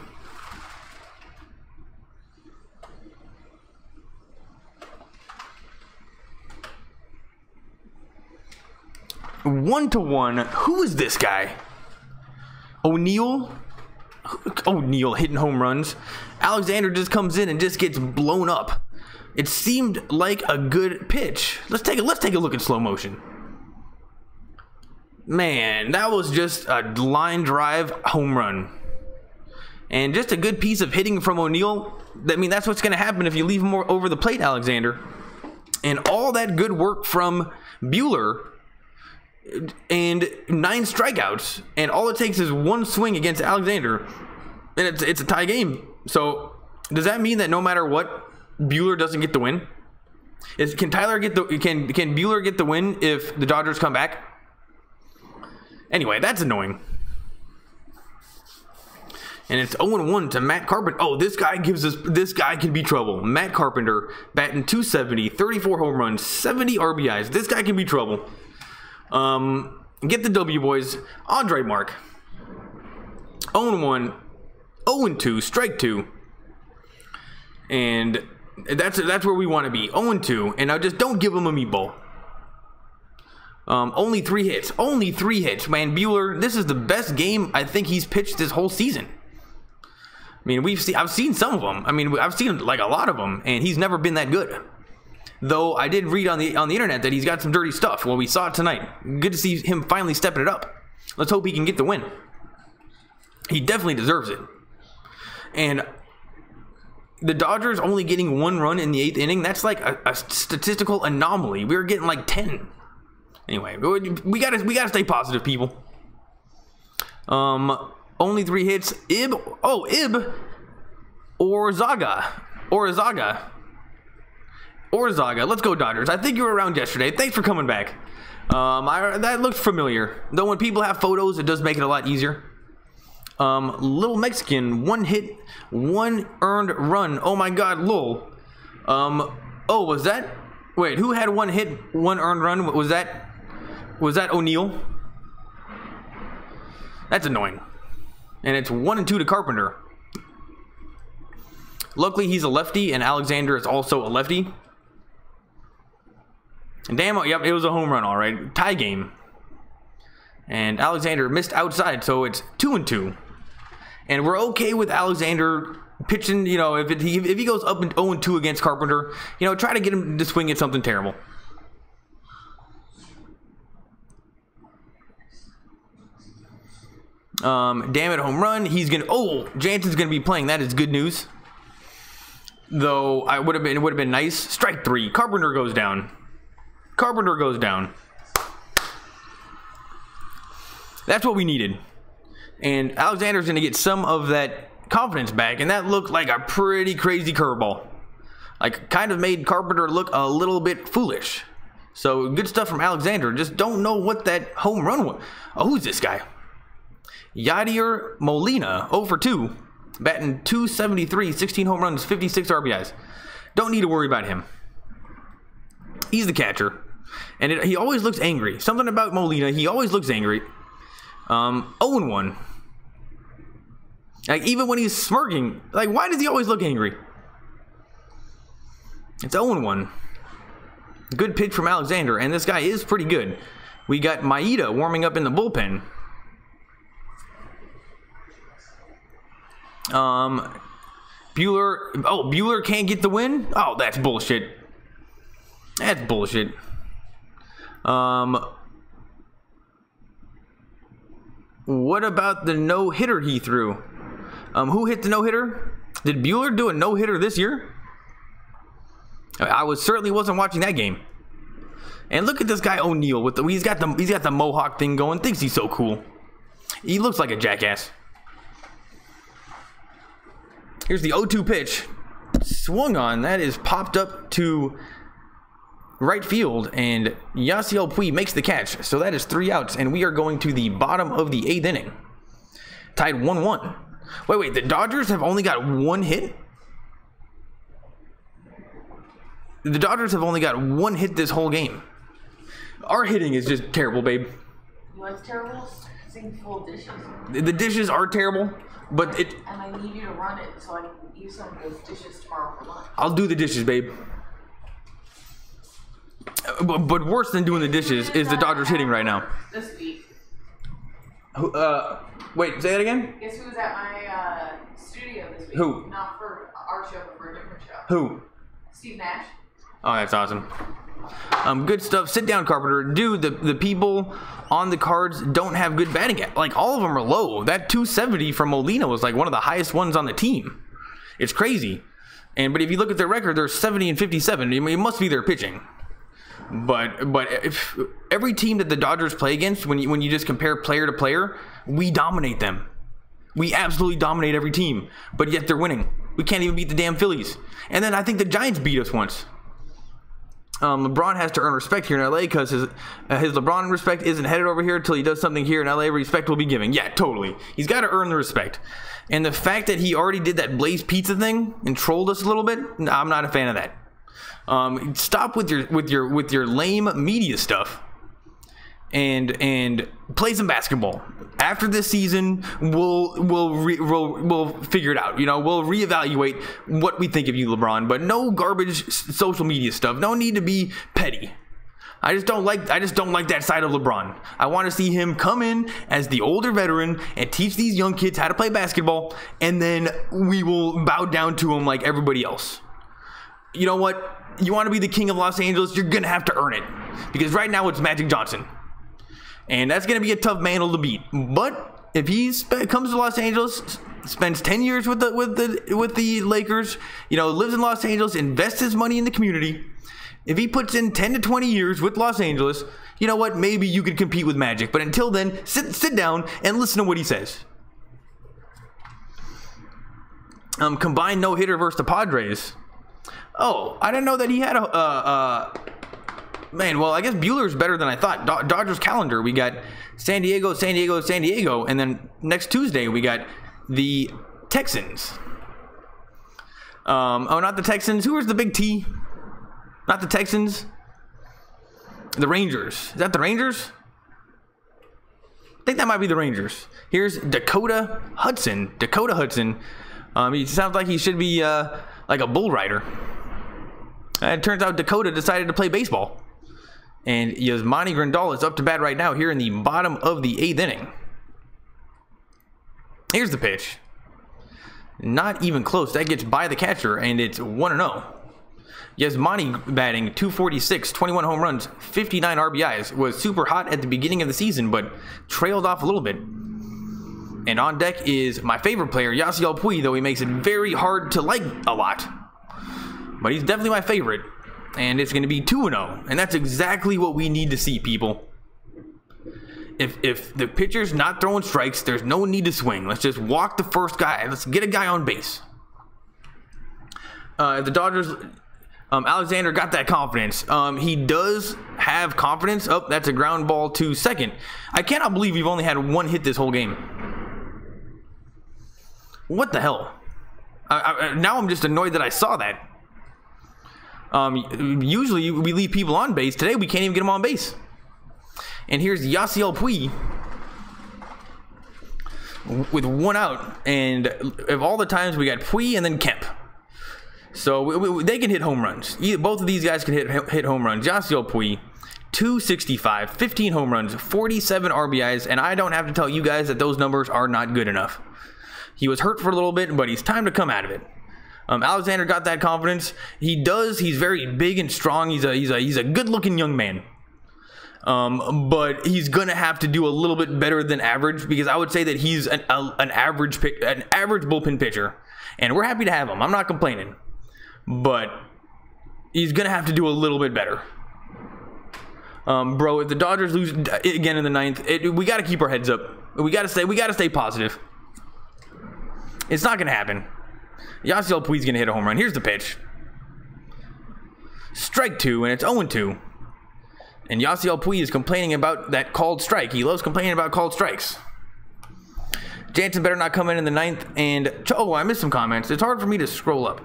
One to one. Who is this guy? O'Neill? O'Neill hitting home runs. Alexander just comes in and just gets blown up. It seemed like a good pitch. Let's take a look at slow motion. Man, that was just a line drive home run. And just a good piece of hitting from O'Neill. I mean, that's what's going to happen if you leave him over the plate, Alexander. And all that good work from Buehler and 9 strikeouts, and all it takes is one swing against Alexander, and it's a tie game. So does that mean that no matter what, Buehler doesn't get the win? Can Buehler get the win if the Dodgers come back? Anyway, that's annoying. And it's 0-1 to Matt Carpenter. Oh, this guy can be trouble. Matt Carpenter batting 270, 34 home runs, 70 RBIs. This guy can be trouble. Get the W, boys. Andre Mark. 0-1, 0-2, strike 2. And That's where we want to be. 0-2, and now just don't give him a meatball. Only 3 hits. Only 3 hits, man. Buehler, this is the best game I think he's pitched this whole season. I mean, I've seen some of them. I mean, I've seen like a lot of them, and he's never been that good. Though I did read on the internet that he's got some dirty stuff. Well, we saw it tonight. Good to see him finally stepping it up. Let's hope he can get the win. He definitely deserves it. And the Dodgers only getting 1 run in the 8th inning, that's like a statistical anomaly. We were getting like 10. Anyway, we gotta stay positive, people. Only 3 hits. Ib or Zaga. Let's go Dodgers. I think you were around yesterday. Thanks for coming back. That looked familiar. Though when people have photos, it does make it a lot easier. Little Mexican, 1 hit, 1 earned run. Oh my God, lol. Oh, was that? Wait, who had 1 hit, 1 earned run? Was that O'Neal? That's annoying. And it's 1-2 to Carpenter. Luckily, he's a lefty, and Alexander is also a lefty. And damn, yep, it was a home run, all right. Tie game. And Alexander missed outside, so it's 2-2. And we're okay with Alexander pitching, you know, if he goes up and 0-2 against Carpenter, you know, try to get him to swing at something terrible. Damn it, home run. He's gonna. Oh, Jansen's gonna be playing. That is good news. Though it would have been nice. Strike 3. Carpenter goes down. That's what we needed. And Alexander's gonna get some of that confidence back, and that looked like a pretty crazy curveball. Like, kind of made Carpenter look a little bit foolish. So good stuff from Alexander. Just don't know what that home run was. Oh, who's this guy? Yadier Molina, 0-2, batting .273, 16 home runs, 56 RBIs. Don't need to worry about him. He's the catcher, and he always looks angry. Something about Molina, he always looks angry. 0-1. Like, even when he's smirking, like, why does he always look angry? It's 0-1. Good pitch from Alexander, and this guy is pretty good. We got Maeda warming up in the bullpen. Buehler can't get the win? Oh, that's bullshit. That's bullshit. What about the no-hitter he threw? Who hit the no-hitter? Did Buehler do a no-hitter this year? I certainly wasn't watching that game. And look at this guy O'Neal with he's got the mohawk thing going. Thinks he's so cool. He looks like a jackass. Here's the 0-2 pitch. Swung on. That is popped up to right field, and Yasiel Puig makes the catch. So that is 3 outs, and we are going to the bottom of the 8th inning. Tied 1-1. Wait, the Dodgers have only got 1 hit? The Dodgers have only got 1 hit this whole game. Our hitting is just terrible, babe. What's terrible? Sink full of dishes. The dishes are terrible, but And I need you to run it so I can use some of those dishes tomorrow for lunch. I'll do the dishes, babe. But worse than doing the dishes is the Dodgers hitting right now. This week. Wait, say that again? Guess who was at my studio this week? Who? Not for our show, but for a different show. Who? Steve Nash. Oh, that's awesome. Good stuff. Sit down, Carpenter. Dude, the people on the Cards don't have good batting. Like, all of them are low. That 270 from Molina was like one of the highest ones on the team. It's crazy. But if you look at their record, they're 70 and 57. It must be their pitching. But if every team that the Dodgers play against, when you just compare player to player, we dominate them. We absolutely dominate every team. But yet they're winning. We can't even beat the damn Phillies. And then I think the Giants beat us once. LeBron has to earn respect here in LA because his LeBron respect isn't headed over here until he does something here in LA. Respect will be given. Yeah, totally. He's got to earn the respect. And the fact that he already did that Blaze Pizza thing and trolled us a little bit, I'm not a fan of that. Stop with your lame media stuff and play some basketball. After this season, we'll figure it out. You know, we'll reevaluate what we think of you, LeBron. But no garbage social media stuff. No need to be petty. I just don't like that side of LeBron. I want to see him come in as the older veteran and teach these young kids how to play basketball, and then we will bow down to him like everybody else. You know what? You want to be the king of Los Angeles, you're going to have to earn it. Because right now it's Magic Johnson. And that's going to be a tough mantle to beat. But if he comes to Los Angeles, spends 10 years with the Lakers, you know, lives in Los Angeles, invests his money in the community. If he puts in 10 to 20 years with Los Angeles, you know what? Maybe you could compete with Magic. But until then, sit down and listen to what he says. Combined no-hitter versus the Padres. Oh, I didn't know that he had man, well, I guess Bueller's better than I thought. Dodgers calendar, we got San Diego, San Diego, San Diego, and then next Tuesday we got the Texans. Oh, not the Texans. Who was the big T? Not the Texans. The Rangers. Is that the Rangers? I think that might be the Rangers. Here's Dakota Hudson. Dakota Hudson. He sounds like he should be like a bull rider. And it turns out Dakota decided to play baseball. And Yasmani Grandal is up to bat right now here in the bottom of the 8th inning. Here's the pitch. Not even close. That gets by the catcher, and it's 1-0. Yasmani batting 246, 21 home runs, 59 RBIs. Was super hot at the beginning of the season, but trailed off a little bit. And on deck is my favorite player, Yasiel Puig, though he makes it very hard to like a lot. But he's definitely my favorite. And it's going to be 2-0. And that's exactly what we need to see, people. If the pitcher's not throwing strikes, there's no need to swing. Let's just walk the first guy. Let's get a guy on base. The Dodgers... Alexander got that confidence. He does have confidence. Oh, that's a ground ball to second. I cannot believe we've only had one hit this whole game. What the hell? Now I'm just annoyed that I saw that. Usually we leave people on base. Today we can't even get them on base. And here's Yasiel Puig with 1 out. And of all the times we got Puig and then Kemp. So they can hit home runs. Both of these guys can hit home runs. Yasiel Puig, 265, 15 home runs, 47 RBIs, and I don't have to tell you guys that those numbers are not good enough. He was hurt for a little bit, but he's time to come out of it. Alexander got that confidence. He does. He's very big and strong. He's a good-looking young man. But he's gonna have to do a little bit better than average, because I would say that he's an average bullpen pitcher, and we're happy to have him. I'm not complaining. But he's going to have to do a little bit better. Bro, if the Dodgers lose again in the 9th, we got to keep our heads up. We got to stay positive. It's not going to happen. Yasiel Puig's going to hit a home run. Here's the pitch. Strike 2, and it's 0-2. And Yasiel Puig is complaining about that called strike. He loves complaining about called strikes. Jansen better not come in the 9th. And, oh, I missed some comments. It's hard for me to scroll up.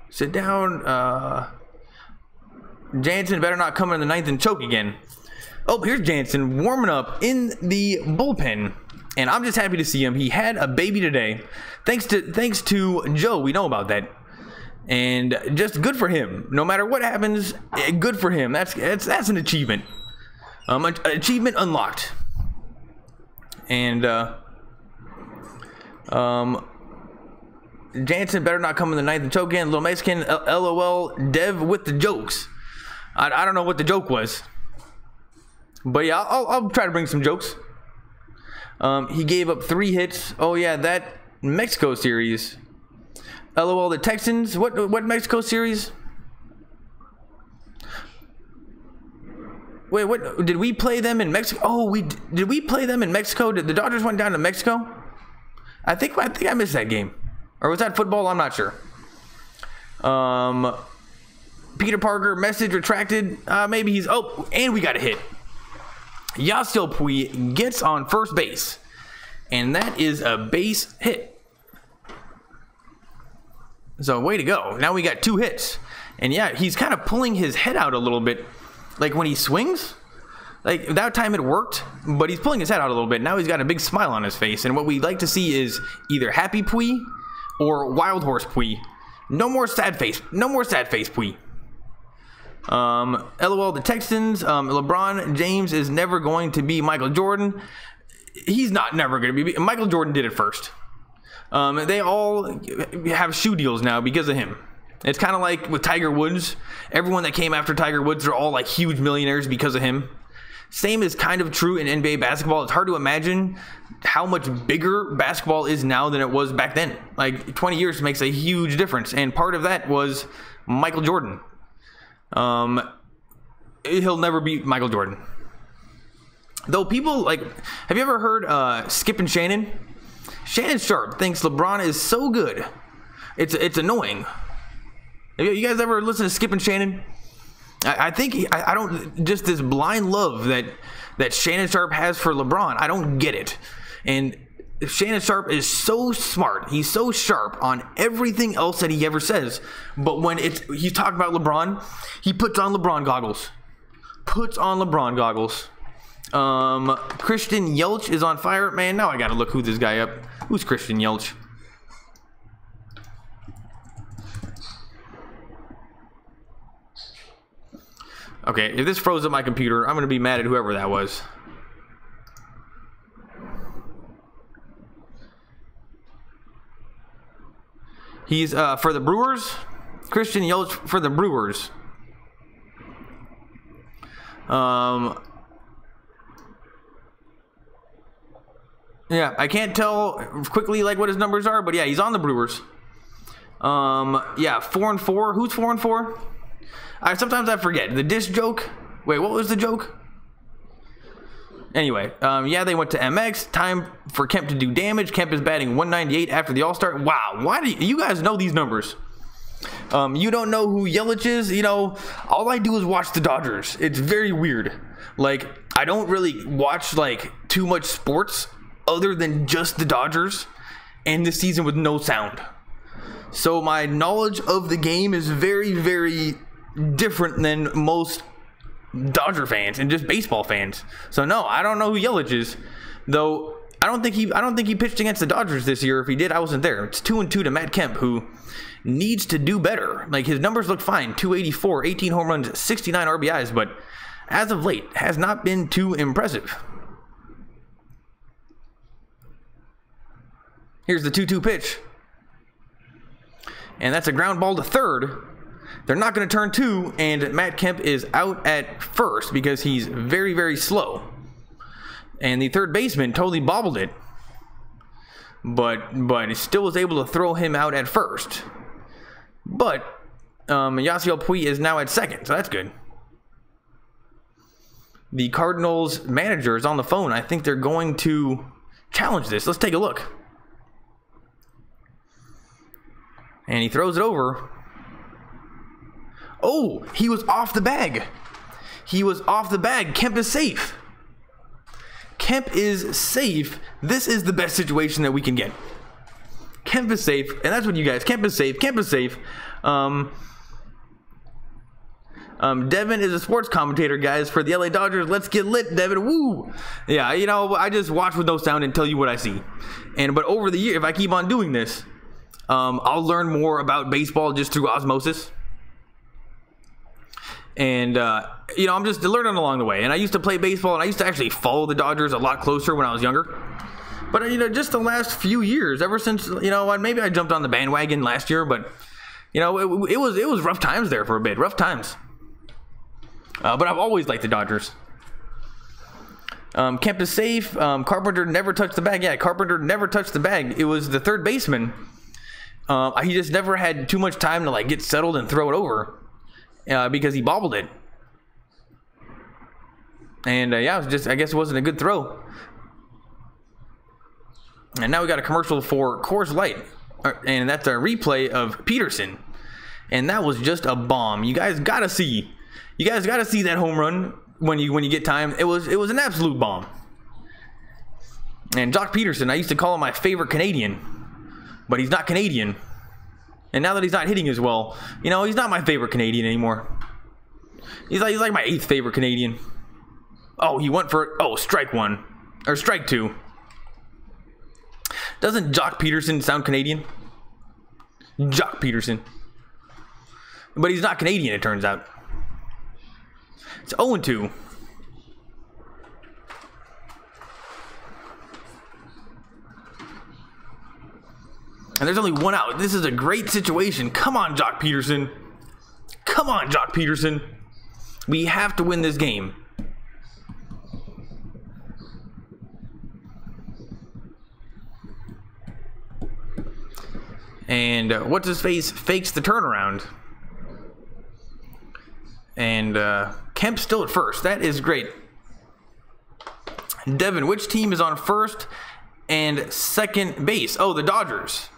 Sit down. Jansen better not come in the 9th and choke again. Oh, here's Jansen warming up in the bullpen, and I'm just happy to see him. He had a baby today, thanks to Joe. We know about that, and just good for him. No matter what happens, good for him. That's an achievement. An achievement unlocked. And Jansen better not come in the 9th and choke again. Little Mexican, LOL, Dev with the jokes. I don't know what the joke was. But yeah, I'll try to bring some jokes. He gave up 3 hits. Oh yeah, that Mexico series. LOL, the Texans. What Mexico series? Wait, what? Did we play them in Mexico? Oh, did we play them in Mexico? Did the Dodgers went down to Mexico? I think I missed that game. Or was that football? I'm not sure. Peter Parker, message retracted. Maybe he's... Oh, and we got a hit. Yasiel Puig gets on first base. And that is a base hit. So, way to go. Now we got 2 hits. And yeah, he's kind of pulling his head out a little bit. Like when he swings, like that time it worked, but he's pulling his head out a little bit. Now he's got a big smile on his face. And what we'd like to see is either happy Pui or wild horse Pui. No more sad face. No more sad face Pui. LOL the Texans. LeBron James is never going to be Michael Jordan. He's not never going to be. Michael Jordan did it first. They all have shoe deals now because of him. It's kind of like with Tiger Woods. Everyone that came after Tiger Woods are all like huge millionaires because of him. Same is kind of true in NBA basketball. It's hard to imagine how much bigger basketball is now than it was back then. Like 20 years makes a huge difference. And part of that was Michael Jordan. He'll never beat Michael Jordan. Though people like, have you ever heard Skip and Shannon? Shannon Sharp thinks LeBron is so good. It's annoying. Have you guys ever listened to Skip and Shannon? I think I don't, just this blind love that Shannon Sharp has for LeBron. I don't get it. And Shannon Sharp is so smart. He's so sharp on everything else that he ever says. But when he's talking about LeBron, he puts on LeBron goggles. Puts on LeBron goggles. Christian Yelich is on fire. Man, now I gotta look who this guy up. Who's Christian Yelich? Okay, if this froze up my computer, I'm gonna be mad at whoever that was. He's for the Brewers. Christian Yelich for the Brewers. Yeah, I can't tell quickly like what his numbers are, but yeah, he's on the Brewers. Yeah, 4-4. Who's 4-4? Sometimes I forget. The dish joke? Wait, what was the joke? Anyway, yeah, they went to MX. Time for Kemp to do damage. Kemp is batting 198 after the All-Star. Wow, why do you guys know these numbers? You don't know who Yelich is? You know, all I do is watch the Dodgers. It's very weird. Like, I don't really watch, like, too much sports other than just the Dodgers and this season with no sound. So my knowledge of the game is very, very different than most Dodger fans and just baseball fans. So no, I don't know who Yelich is. Though I don't think he pitched against the Dodgers this year. If he did, I wasn't there. It's 2-2 to Matt Kemp, who needs to do better. Like, his numbers look fine. 284, 18 home runs, 69 RBIs, but as of late has not been too impressive. Here's the 2-2 pitch. And that's a ground ball to third. They're not going to turn two, and Matt Kemp is out at first because he's very, very slow. And the third baseman totally bobbled it. But he still was able to throw him out at first. But Yasiel Puig is now at second, so that's good. The Cardinals manager is on the phone. I think they're going to challenge this. Let's take a look. And he throws it over. Oh, he was off the bag. He was off the bag. Kemp is safe. Kemp is safe. This is the best situation that we can get. Kemp is safe, and that's what you guys. Kemp is safe. Kemp is safe. Devin is a sports commentator, guys, for the LA Dodgers. Let's get lit, Devin. Woo! Yeah, you know, I just watch with no sound and tell you what I see. But over the year, if I keep on doing this, I'll learn more about baseball just through osmosis. And, you know, I'm just learning along the way. And I used to play baseball, and I used to actually follow the Dodgers a lot closer when I was younger. But, you know, just the last few years, ever since, you know, maybe I jumped on the bandwagon last year, but, you know, it was rough times there for a bit. Rough times. But I've always liked the Dodgers. Kemp is safe. Carpenter never touched the bag. Yeah, Carpenter never touched the bag. It was the third baseman. He just never had too much time to, like, get settled and throw it over. Because he bobbled it. And yeah, it was just, I guess it wasn't a good throw. And now we got a commercial for Coors Light. And that's a replay of Peterson. And that was just a bomb. You guys gotta see that home run when you get time. It was an absolute bomb. And Jock Peterson, I used to call him my favorite Canadian. But he's not Canadian. And now that he's not hitting as well, you know, he's not my favorite Canadian anymore. He's like my 8th favorite Canadian. Oh, he went for, oh, strike 1. Or strike 2. Doesn't Jock Peterson sound Canadian? Jock Peterson. But he's not Canadian, it turns out. It's 0-2. And there's only 1 out. This is a great situation. Come on, Jock Peterson. Come on, Jock Peterson. We have to win this game. And what's his face fakes the turnaround. And Kemp's still at first. That is great. Devin, which team is on first and second base? Oh, the Dodgers.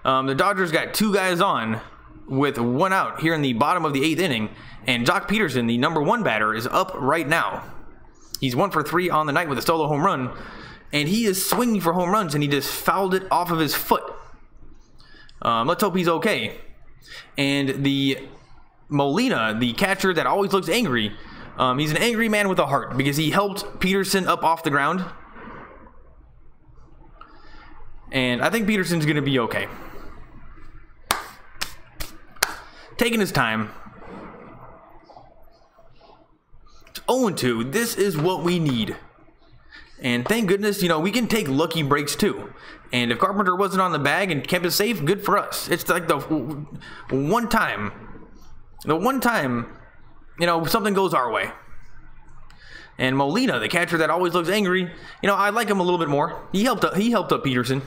The Dodgers got 2 guys on with 1 out here in the bottom of the 8th inning. And Jock Peterson, the #1 batter, is up right now. He's 1 for 3 on the night with a solo home run. And he is swinging for home runs, and he just fouled it off of his foot. Let's hope he's okay. And the Molina, the catcher that always looks angry, he's an angry man with a heart because he helped Peterson up off the ground. And I think Peterson's going to be okay. Taking his time. It's 0-2. This is what we need. And thank goodness, you know, we can take lucky breaks too. And if Carpenter wasn't on the bag and kept it safe, good for us. It's like the one time, you know, something goes our way. And Molina, the catcher that always looks angry, you know, I like him a little bit more. He helped up Peterson.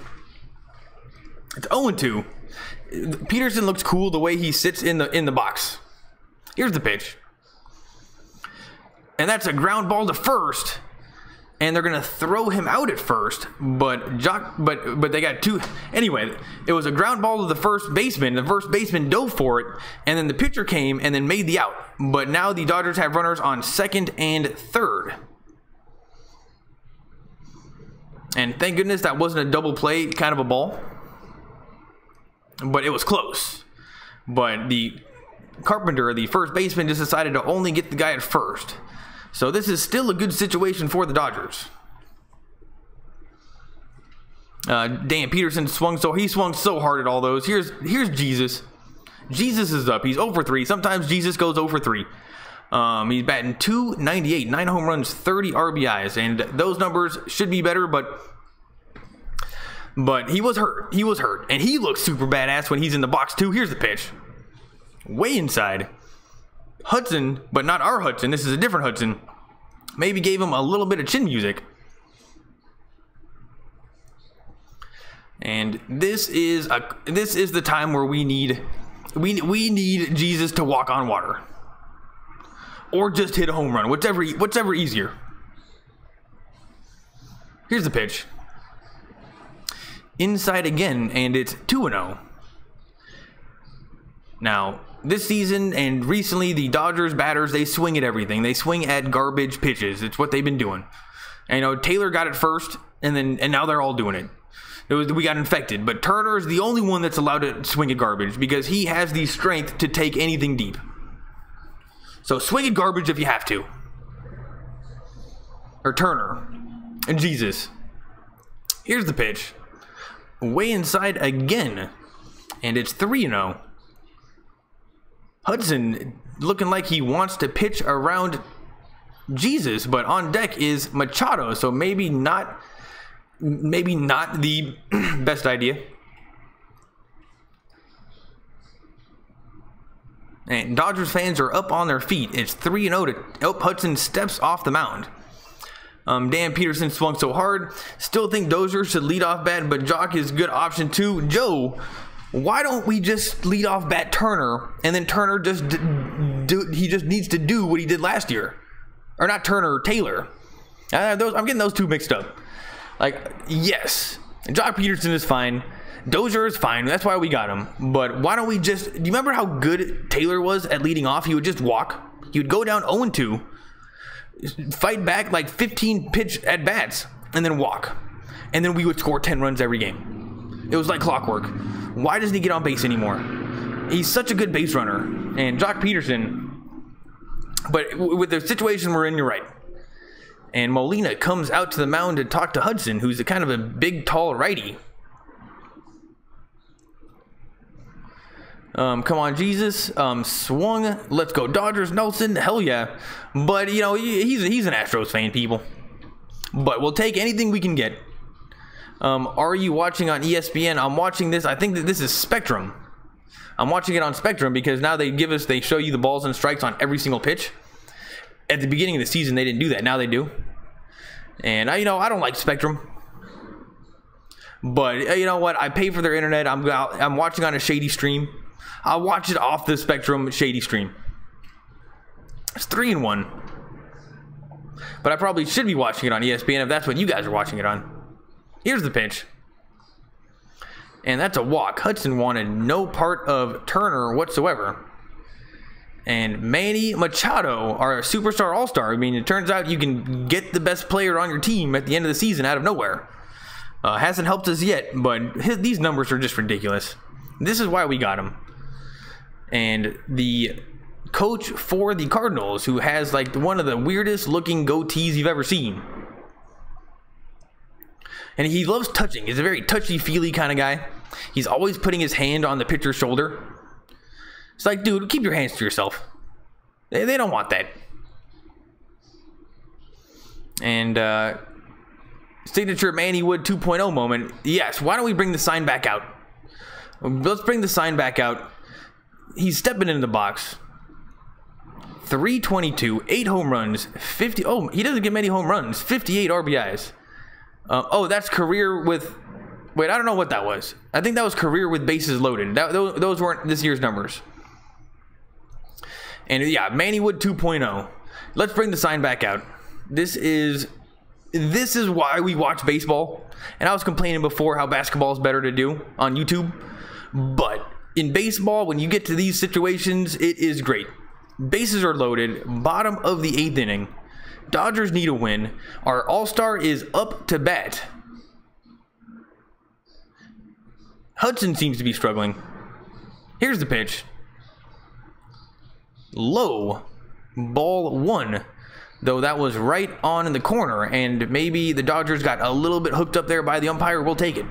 It's 0-2. Peterson looks cool the way he sits in the box. Here's the pitch. And that's a ground ball to first. And they're gonna throw him out at first, but they got 2. Anyway, it was a ground ball to the first baseman. The first baseman dove for it, and then the pitcher came and then made the out. But now the Dodgers have runners on second and third. And thank goodness that wasn't a double play kind of a ball. But it was close. But the Carpenter, the first baseman, just decided to only get the guy at first. So this is still a good situation for the Dodgers. Dan Peterson swung so hard at all those. Here's Jesus. Jesus is up. He's 0 for 3. Sometimes Jesus goes 0 for 3. He's batting .298, 9 home runs, 30 RBIs, and those numbers should be better, but he was hurt. He was hurt, and he looks super badass when he's in the box too. Here's the pitch. Way inside. Hudson, but not our Hudson. This is a different Hudson. Maybe gave him a little bit of chin music. And this is the time where we need Jesus to walk on water, or just hit a home run, whichever easier. Here's the pitch. Inside again, and it's 2-0. Now, this season and recently, the Dodgers batters, they swing at everything. They swing at garbage pitches. It's what they've been doing. And, you know, Taylor got it first, and now they're all doing it. We got infected, but Turner is the only one that's allowed to swing at garbage because he has the strength to take anything deep. So swing at garbage if you have to. Or Turner. And Jesus. Here's the pitch. Way inside again. And it's 3-0. Hudson looking like he wants to pitch around Jesus, but on deck is Machado, so maybe not the best idea. And Dodgers fans are up on their feet. It's 3-0 to Hudson steps off the mound. Dan Peterson swung so hard. Still think Dozier should lead off bat, but Jock is a good option too. Joe, why don't we just lead off bat Turner, and then Turner just he just needs to do what he did last year, or not Turner, Taylor. I'm getting those two mixed up. Like, yes, Jock Peterson is fine. Dozier is fine. That's why we got him. But why don't we just... Do you remember how good Taylor was at leading off? He would just walk. He would go down 0-2, fight back like 15 pitch at bats, and then walk. And then we would score 10 runs every game. It was like clockwork. Why doesn't he get on base anymore? He's such a good base runner. And Jock Peterson, but with the situation we're in, you're right. And Molina comes out to the mound to talk to Hudson, who's a kind of a big, tall righty. Come on, Jesus. Swung. Let's go, Dodgers. Nelson. Hell yeah. But, you know, he's an Astros fan, people. But we'll take anything we can get. Are you watching on ESPN? I'm watching this. I think that this is Spectrum. I'm watching it on Spectrum because now they show you the balls and strikes on every single pitch. At the beginning of the season, they didn't do that. Now they do. And, I don't like Spectrum. But, you know what? I pay for their internet. I'm watching on a shady stream. I'll watch it off the Spectrum shady stream. It's 3-1. But I probably should be watching it on ESPN if that's what you guys are watching it on. Here's the pitch. And that's a walk. Hudson wanted no part of Turner whatsoever. And Manny Machado, our superstar all-star. I mean, it turns out you can get the best player on your team at the end of the season out of nowhere. Hasn't helped us yet, but these numbers are just ridiculous. This is why we got him. And the coach for the Cardinals, who has like one of the weirdest looking goatees you've ever seen. And he loves touching. He's a very touchy-feely kind of guy. He's always putting his hand on the pitcher's shoulder. It's like, dude, keep your hands to yourself. They don't want that. And signature Manny Wood 2.0 moment. Yes, why don't we bring the sign back out? Let's bring the sign back out. He's stepping into the box. 322, 8 home runs, 50. Oh, he doesn't get many home runs. 58 RBIs. Oh, that's career with. Wait, I don't know what that was. I think that was career with bases loaded. Those weren't this year's numbers. And yeah, Manny Wood 2.0. Let's bring the sign back out. This is why we watch baseball. And I was complaining before how basketball is better to do on YouTube. But in baseball, when you get to these situations, it is great. Bases are loaded. Bottom of the 8th inning. Dodgers need a win. Our all-star is up to bat. Hudson seems to be struggling. Here's the pitch. Low. Ball 1. Though that was right on in the corner. And maybe the Dodgers got a little bit hooked up there by the umpire. We'll take it.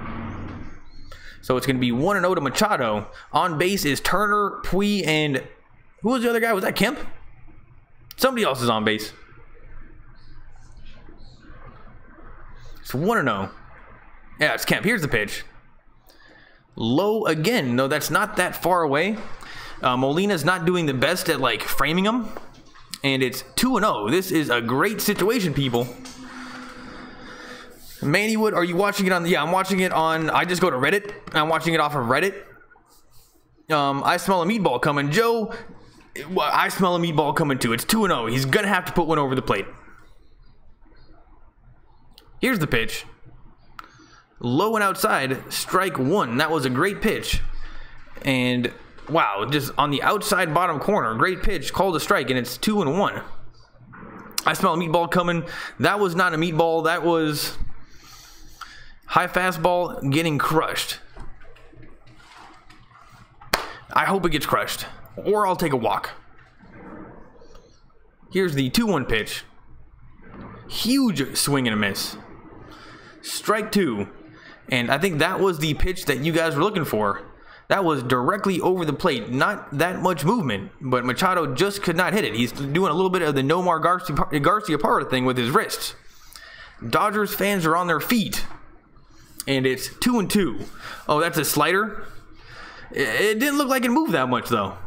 So it's going to be 1-0 to Machado. On base is Turner, Puig, and... who was the other guy? Was that Kemp? Somebody else is on base. It's 1-0. Yeah, it's Kemp. Here's the pitch. Low again. No, that's not that far away. Molina's not doing the best at, like, framing him. And it's 2-0. This is a great situation, people. Manny Wood, are you watching it on... yeah, I'm watching it on... I just go to Reddit. I'm watching it off of Reddit. I smell a meatball coming. Joe, I smell a meatball coming too. It's 2-0. He's going to have to put one over the plate. Here's the pitch. Low and outside, strike 1. That was a great pitch. And, wow, just on the outside bottom corner. Great pitch, called a strike, and it's 2-1. I smell a meatball coming. That was not a meatball. That was high fastball getting crushed. I hope it gets crushed, or I'll take a walk. Here's the 2-1 pitch. Huge swing and a miss. Strike 2. And I think that was the pitch that you guys were looking for. That was directly over the plate. Not that much movement, but Machado just could not hit it. He's doing a little bit of the Nomar Garcia Parra thing with his wrists. Dodgers fans are on their feet. And it's 2-2. Oh, that's a slider? It didn't look like it moved that much, though.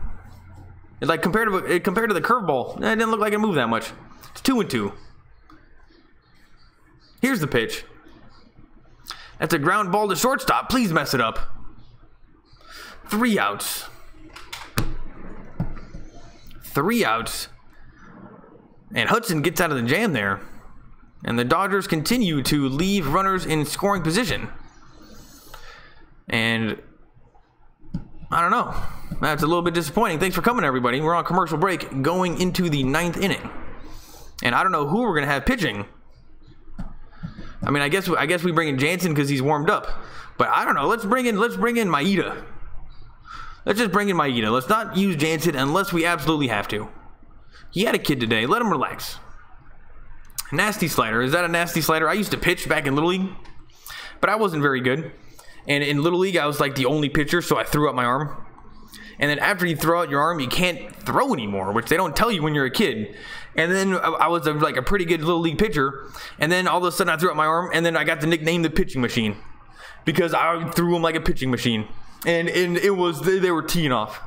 Like compared to the curveball, it didn't look like it moved that much. It's 2-2. Here's the pitch. That's a ground ball to shortstop. Please mess it up. 3 outs. 3 outs. And Hudson gets out of the jam there. And the Dodgers continue to leave runners in scoring position. And I don't know. That's a little bit disappointing. Thanks for coming, everybody. We're on commercial break going into the 9th inning. And I don't know who we're going to have pitching. I mean, I guess we bring in Jansen because he's warmed up. But I don't know. Let's bring in Maeda. Let's just bring in Maeda. Let's not use Jansen unless we absolutely have to. He had a kid today. Let him relax. Nasty slider. Is that a nasty slider? I used to pitch back in Little League, but I wasn't very good. And in Little League, I was like the only pitcher, so I threw out my arm. And then after you throw out your arm, you can't throw anymore, which they don't tell you when you're a kid. And then I was like a pretty good Little League pitcher. And then all of a sudden I threw out my arm, and then I got the nickname the pitching machine because I threw him like a pitching machine. And it was, they were teeing off,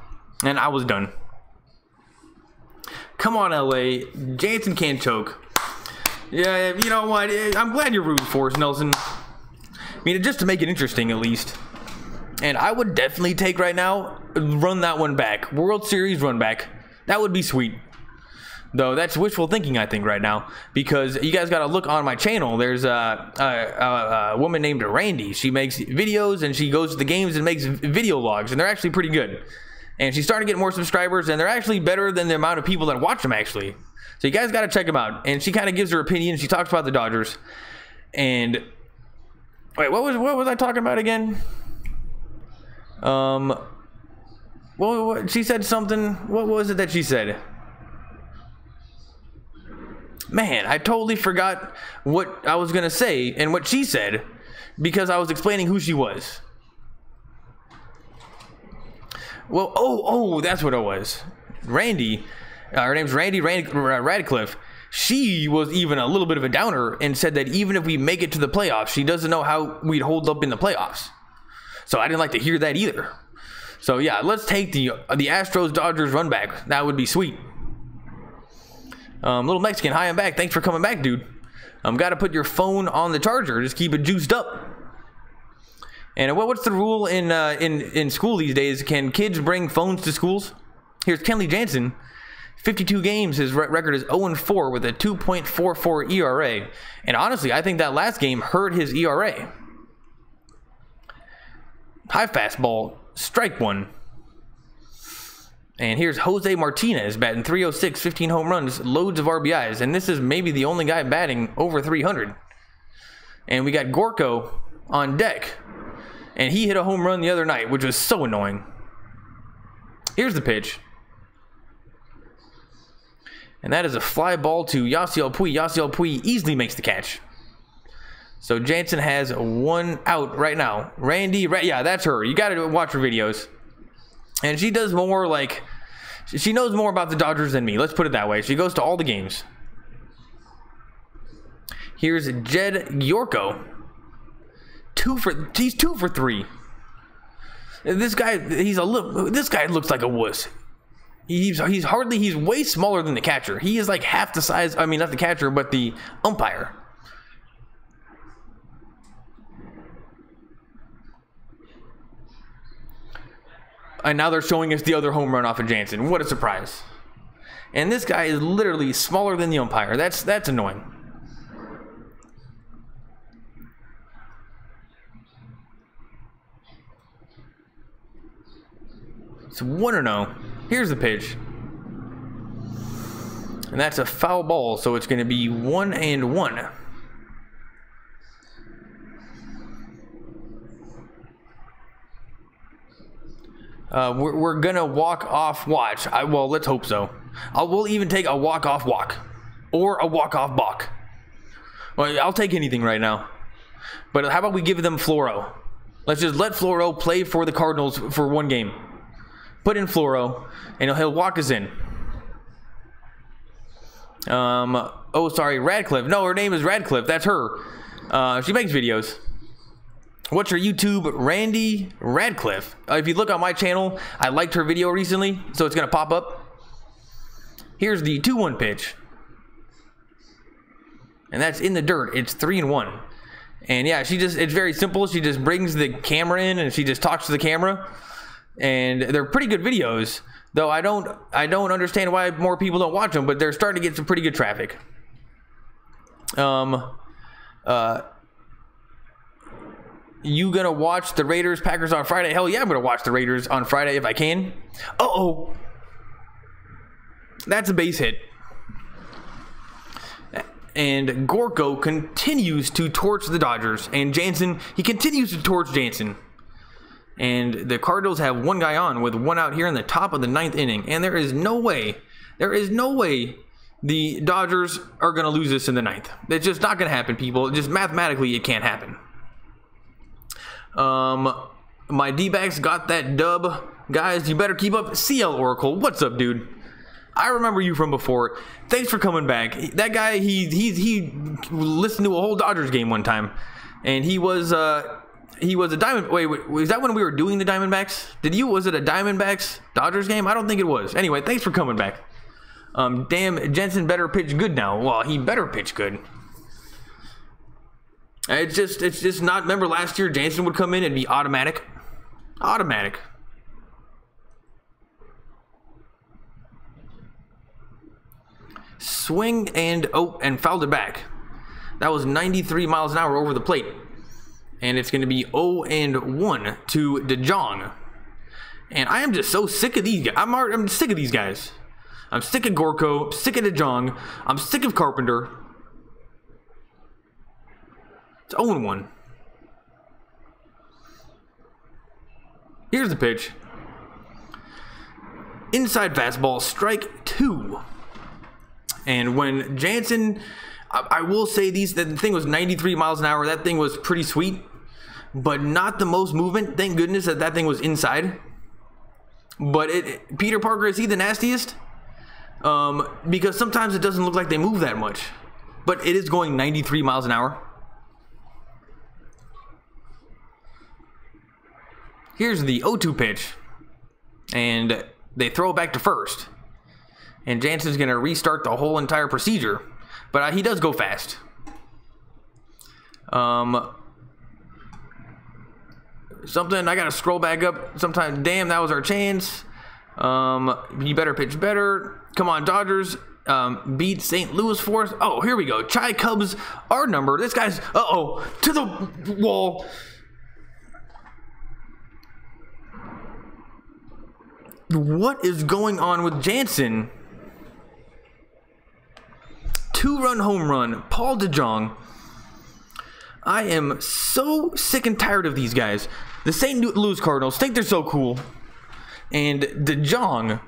and I was done. Come on, LA. Jansen can't choke. Yeah, you know what? I'm glad you're rooting for us, Nelson. I mean, just to make it interesting, at least. And I would definitely take right now, run that one back. World Series run back. That would be sweet. Though that's wishful thinking, I think, right now. Because you guys got to look on my channel. There's a woman named Randy. She makes videos, and she goes to the games and makes video logs. And they're actually pretty good. And she's starting to get more subscribers, and they're actually better than the amount of people that watch them, actually. So you guys got to check them out. And she kind of gives her opinion. She talks about the Dodgers. And wait, what was I talking about again? Well, she said something. What was it that she said? Man, I totally forgot what I was gonna say and what she said because I was explaining who she was. Well, oh, that's what it was. Randy, her name's Randy Radcliffe. She was even a little bit of a downer and said that even if we make it to the playoffs, she doesn't know how we'd hold up in the playoffs. So I didn't like to hear that either. So yeah, let's take the Astros Dodgers run back. That would be sweet. Little Mexican, hi, I'm back. Thanks for coming back, dude. Got to put your phone on the charger. Just keep it juiced up. And what's the rule in school these days? Can kids bring phones to schools? Here's Kenley Jansen. 52 games. His record is 0-4 with a 2.44 ERA. And honestly, I think that last game hurt his ERA. High fastball, strike one. And here's Jose Martinez batting .306, 15 home runs, loads of RBIs. And this is maybe the only guy batting over 300. And we got Gorko on deck. And he hit a home run the other night, which was so annoying. Here's the pitch. And that is a fly ball to Yasiel Puig. Yasiel Puig easily makes the catch. So Jansen has one out right now. Randy, yeah, that's her. You got to watch her videos. And she does more like, she knows more about the Dodgers than me. Let's put it that way. She goes to all the games. Here's Jed Yorko. He's 2 for 3. This guy, this guy looks like a wuss. He's way smaller than the catcher. He is like half the size, I mean, not the catcher, but the umpire. And now they're showing us the other home run off of Jansen. What a surprise. And this guy is literally smaller than the umpire. That's annoying. It's 1-0. Here's the pitch. And that's a foul ball, so it's going to be 1-1. We're gonna walk off watch. Well, let's hope so. We'll even take a walk off walk or a walk off balk. Well, I'll take anything right now. But how about we give them Floro? Let's just let Floro play for the Cardinals for one game. Put in Floro, and he'll walk us in. Oh, sorry, Radcliffe. No, her name is Radcliffe. That's her. She makes videos. What's her YouTube? Randy Radcliffe. If you look on my channel, I liked her video recently, so it's going to pop up. Here's the 2-1 pitch. And that's in the dirt. It's 3-1. And yeah, it's very simple. She just brings the camera in and she just talks to the camera. And they're pretty good videos, though I don't understand why more people don't watch them, but they're starting to get some pretty good traffic. You gonna watch the Raiders Packers on Friday? Hell yeah, I'm gonna watch the Raiders on Friday if I can. Uh-oh. That's a base hit. And Gorko continues to torch the Dodgers. And Jansen, he continues to torch Jansen. And the Cardinals have one guy on with one out here in the top of the 9th inning. And there is no way the Dodgers are going to lose this in the 9th. It's just not going to happen, people. Just mathematically, it can't happen. My D-backs got that dub. Guys, you better keep up. CL Oracle, what's up, dude? I remember you from before. Thanks for coming back. That guy, he listened to a whole Dodgers game one time. And he was a Diamond. Wait, was that when we were doing the Diamondbacks? Was it a Diamondbacks Dodgers game? I don't think it was. Anyway, thanks for coming back. Damn, Jensen better pitch good now. Well, he better pitch good. It's just not. Remember last year, Jansen would come in and be automatic. Automatic. Swing and fouled it back. That was 93 miles an hour over the plate. And it's going to be 0-1 to DeJong. And I am just so sick of these guys. I'm sick of these guys. I'm sick of Gorko. I'm sick of DeJong. I'm sick of Carpenter. It's 0-1. Here's the pitch. Inside fastball, strike 2. And when Jansen, I will say the thing was 93 miles an hour. That thing was pretty sweet, but not the most movement. Thank goodness that thing was inside. But Peter Parker, is he the nastiest? Because sometimes it doesn't look like they move that much, but it is going 93 miles an hour. Here's the 0-2 pitch, and they throw it back to first. And Jansen's going to restart the whole entire procedure, but he does go fast. Something I got to scroll back up. Sometimes, damn, that was our chance. You better pitch better. Come on, Dodgers. Beat St. Louis for us. Oh, here we go. Chai Cubs, our number. This guy's, to the wall. What is going on with Jansen? 2-run home run. Paul DeJong. I am so sick and tired of these guys. The St. Louis Cardinals think they're so cool. And DeJong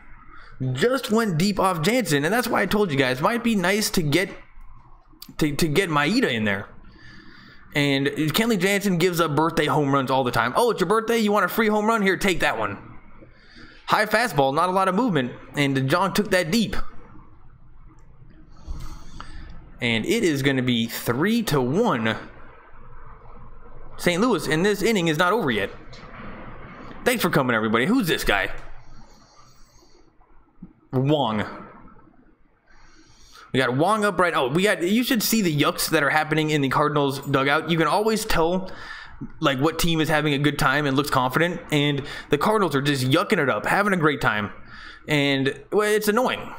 just went deep off Jansen. And that's why I told you guys, it might be nice to get Maeda in there. And Kenley Jansen gives up birthday home runs all the time. Oh, it's your birthday? You want a free home run? Here, take that one. High fastball, not a lot of movement. And DeJong took that deep. And it is going to be 3-1. St. Louis, and this inning is not over yet. Thanks for coming, everybody. Who's this guy? Wong. We got Wong up right. Oh, you should see the yucks that are happening in the Cardinals dugout. You can always tell like what team is having a good time and looks confident, and the Cardinals are just yucking it up, having a great time. And well, it's annoying.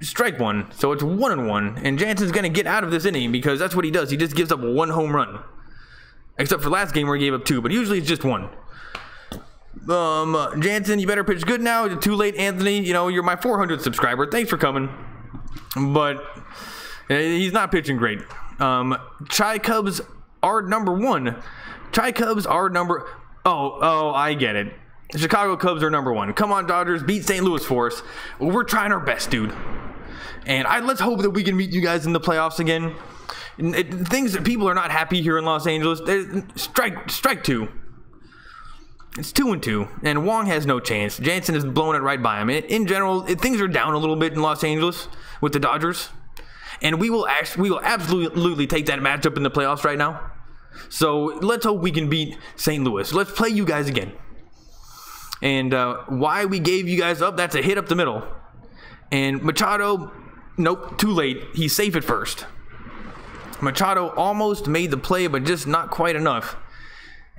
Strike 1, so it's 1-1, and Jansen's gonna get out of this inning because that's what he does. He just gives up 1 home run, except for last game where he gave up 2, but usually it's just 1. Jansen, you better pitch good now. It's too late, Anthony. You know, you're my 400th subscriber. Thanks for coming, but he's not pitching great. Chai Cubs are number 1. Chai Cubs are number. Oh, I get it. The Chicago Cubs are number 1. Come on, Dodgers, beat St. Louis for us. We're trying our best, dude. And let's hope that we can meet you guys in the playoffs again. Things that people are not happy here in Los Angeles. Strike 2. It's 2-2, and Wong has no chance. Jansen is blowing it right by him. In general, things are down a little bit in Los Angeles with the Dodgers, and we will absolutely take that matchup in the playoffs right now. So let's hope we can beat St. Louis. Let's play you guys again. And why we gave you guys up, that's a hit up the middle. And Machado, nope, too late. He's safe at first. Machado almost made the play, but just not quite enough.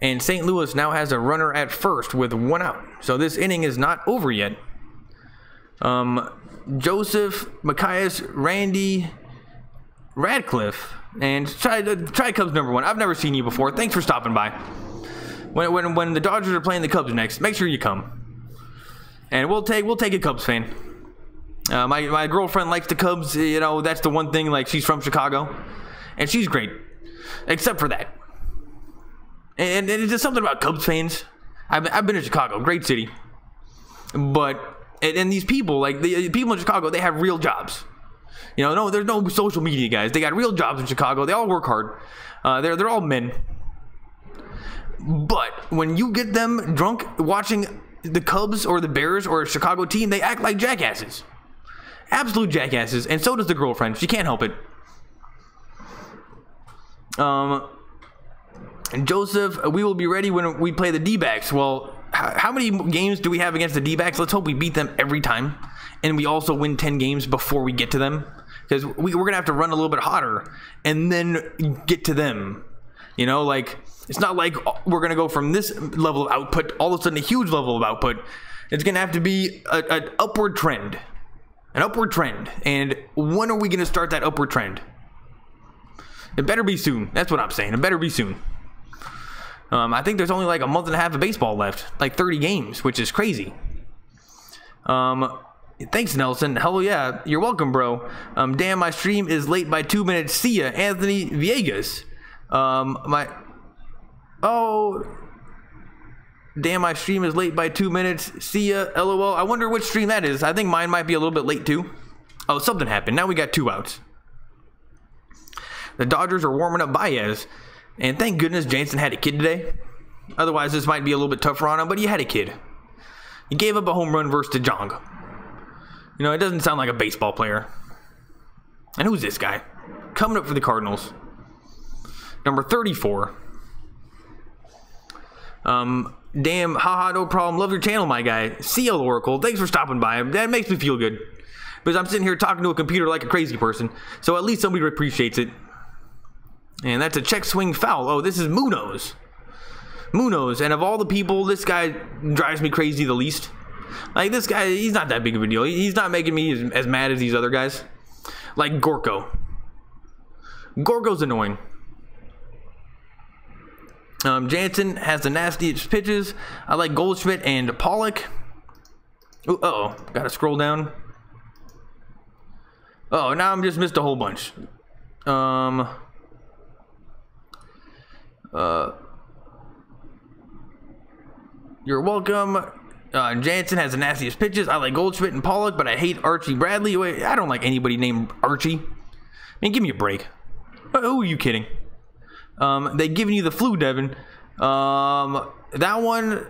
And St. Louis now has a runner at first with 1 out. So this inning is not over yet. Joseph, Macias, Randy, Radcliffe, and try Cubs number 1. I've never seen you before. Thanks for stopping by. When the Dodgers are playing the Cubs next, make sure you come. And we'll take a Cubs fan. My girlfriend likes the Cubs. You know, that's the one thing. Like, she's from Chicago, and she's great, except for that. And it's just something about Cubs fans. I've been in Chicago, great city. But, and these people, like the people in Chicago, they have real jobs. You know, no, there's no social media guys. They got real jobs in Chicago. They all work hard. They're all men. But when you get them drunk watching the Cubs or the Bears or a Chicago team, they act like jackasses. Absolute jackasses. And so does the girlfriend. She can't help it. Joseph, we will be ready when we play the D-backs. Well, how many games do we have against the D-backs? Let's hope we beat them every time. And we also win 10 games before we get to them. Because we're going to have to run a little bit hotter and then get to them. You know, like, it's not like we're going to go from this level of output, all of a sudden a huge level of output. It's going to have to be an upward trend. An upward trend. And when are we going to start that upward trend? It better be soon. That's what I'm saying. It better be soon. I think there's only like a month and a half of baseball left. Like 30 games, which is crazy. Thanks, Nelson. Hell yeah. You're welcome, bro. Damn, my stream is late by 2 minutes. See ya, Anthony Viegas. Damn, my stream is late by 2 minutes. See ya, LOL. I wonder which stream that is. I think mine might be a little bit late too. Oh, something happened. Now we got 2 outs. The Dodgers are warming up Baez. And thank goodness Jansen had a kid today. Otherwise, this might be a little bit tougher on him, but he had a kid. He gave up a home run versus DeJong. You know, it doesn't sound like a baseball player. And who's this guy? Coming up for the Cardinals. Number 34. Damn, haha, no problem. Love your channel, my guy. CL Oracle, thanks for stopping by. That makes me feel good. Because I'm sitting here talking to a computer like a crazy person. So at least somebody appreciates it. And that's a check swing foul. Oh, this is Munoz. Munoz. And of all the people, this guy drives me crazy the least. Like, this guy, he's not that big of a deal. He's not making me as mad as these other guys. Like Gorko. Gorko's annoying. Jansen has the nastiest pitches. I like Goldschmidt and Pollock. Ooh, uh-oh. Gotta scroll down. Oh, now I'm just missed a whole bunch. You're welcome. Jansen has the nastiest pitches. I like Goldschmidt and Pollock, but I hate Archie Bradley. Wait, I don't like anybody named Archie. I mean, give me a break. Who are you kidding? They giving you the flu, Devin. That one.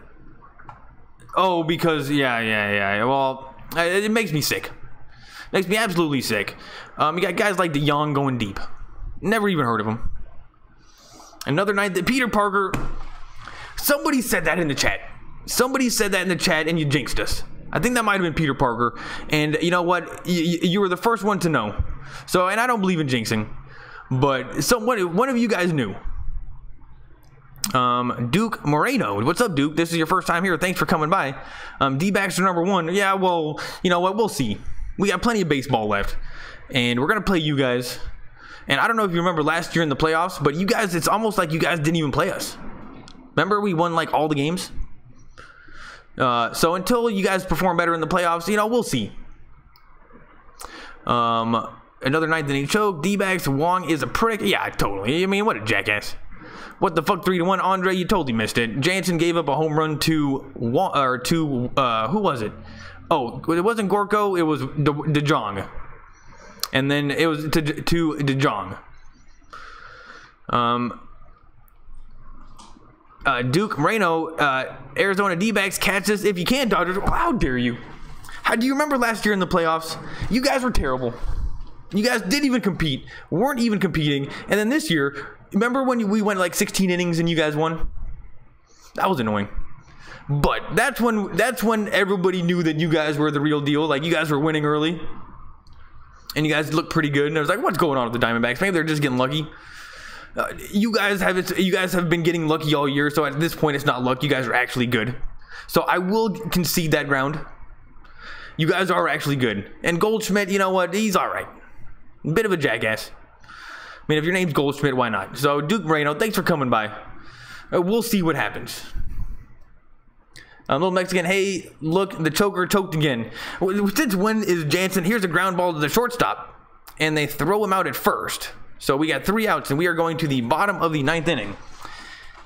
Oh, because yeah. Well, it makes me sick. Makes me absolutely sick. You got guys like DeYoung going deep. Never even heard of him. Another night that Peter Parker. Somebody said that in the chat. Somebody said that in the chat, and you jinxed us. I think that might have been Peter Parker. And you know what? You were the first one to know. So, and I don't believe in jinxing. But one of you guys knew. Duke Moreno. What's up, Duke? This is your first time here. Thanks for coming by. D-backs are number 1. Yeah, well, you know what? We'll see. We got plenty of baseball left. And we're going to play you guys. And I don't know if you remember last year in the playoffs, but you guys, it's almost like you guys didn't even play us. Remember we won like all the games? So until you guys perform better in the playoffs, you know, we'll see. Another night that he choked. D-backs, Wong is a prick. Yeah, totally. I mean, what a jackass. What the fuck, 3-1? Andre, you totally missed it. Jansen gave up a home run to who was it? Oh, it wasn't Gorko, it was DeJong. And then it was to DeJong. Duke Moreno, Arizona D-backs, catch this if you can, Dodgers. How dare you? How do you remember last year in the playoffs? You guys were terrible. You guys didn't even compete, weren't even competing, and then this year, remember when we went like 16 innings and you guys won? That was annoying. But that's when everybody knew that you guys were the real deal. Like, you guys were winning early, and you guys looked pretty good. And I was like, what's going on with the Diamondbacks? Maybe they're just getting lucky. You guys have been getting lucky all year, so at this point, it's not luck. You guys are actually good. So I will concede that ground. You guys are actually good. And Goldschmidt, you know what? He's all right. Bit of a jackass. I mean, if your name's Goldschmidt, why not? So, Duke Moreno, thanks for coming by. We'll see what happens. Little Mexican, hey, look, the choker choked again. Since when is Jansen? Here's a ground ball to the shortstop, and they throw him out at first. So we got 3 outs, and we are going to the bottom of the 9th inning.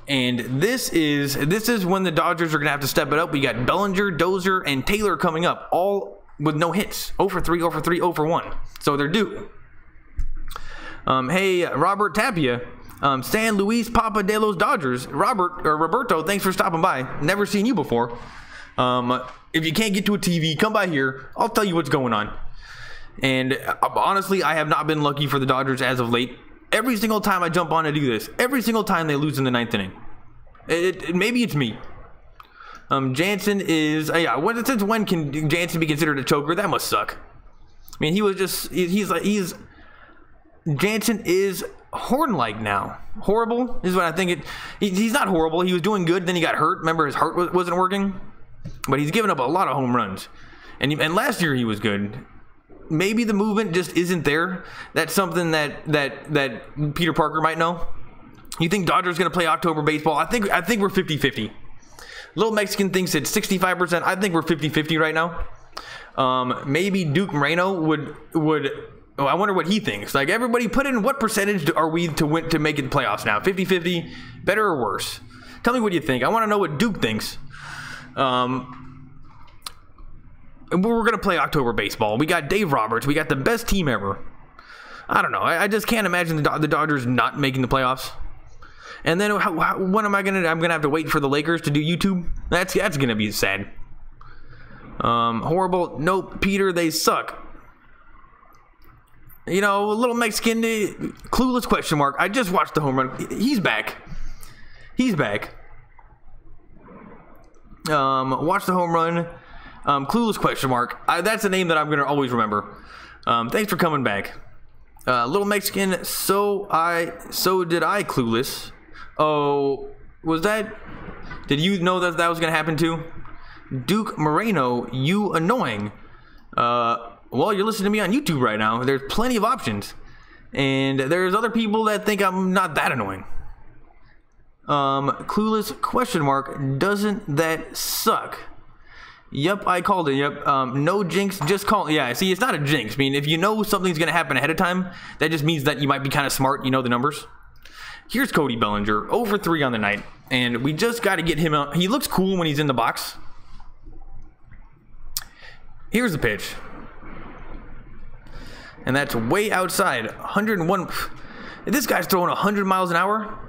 And this is when the Dodgers are going to have to step it up. We got Bellinger, Dozier, and Taylor coming up, all with no hits. 0 for 3, 0 for 3, 0 for 1. So they're due. Hey, Robert Tapia. San Luis Papa de los Dodgers. Roberto, thanks for stopping by. Never seen you before. If you can't get to a TV, come by here. I'll tell you what's going on. And honestly, I have not been lucky for the Dodgers as of late. Every single time I jump on to do this, every single time they lose in the 9th inning. Maybe it's me. Jansen is since when can Jansen be considered a choker? That must suck. I mean, Jansen is horn-like now. Horrible is what I think. He's not horrible. He was doing good, then he got hurt. Remember, his heart wasn't working. But he's given up a lot of home runs, and last year he was good. Maybe the movement just isn't there. That's something that Peter Parker might know. You think Dodgers going to play October baseball? I think we're 50-50. Little Mexican thinks it's 65%. I think we're 50-50 right now. Maybe Duke Moreno would. Oh, I wonder what he thinks. Like, everybody, put in what percentage are we to win to make it the playoffs now? 50-50, better or worse? Tell me what you think. I want to know what Duke thinks. We're going to play October baseball. We got Dave Roberts. We got the best team ever. I don't know. I just can't imagine the Dodgers not making the playoffs. And then when am I going to... I'm going to have to wait for the Lakers to do YouTube? That's going to be sad. Horrible. Nope. Peter, they suck. You know, a little Mexican... clueless question mark. I just watched the home run. He's back. He's back. Watch the home run. Clueless question mark. That's a name that I'm going to always remember. Thanks for coming back. Little Mexican, so did I, Clueless. Oh, was that... Did you know that was going to happen too? Duke Moreno, you annoying. Well, you're listening to me on YouTube right now. There's plenty of options. And there's other people that think I'm not that annoying. Clueless question mark. Doesn't that suck? Yep, I called it. Yep. No jinx, just call. Yeah, see, it's not a jinx. I mean, if you know something's going to happen ahead of time, that just means that you might be kind of smart. You know the numbers. Here's Cody Bellinger, 0 for 3 on the night. And we just got to get him out. He looks cool when he's in the box. Here's the pitch. And that's way outside. 101. This guy's throwing 100 miles an hour.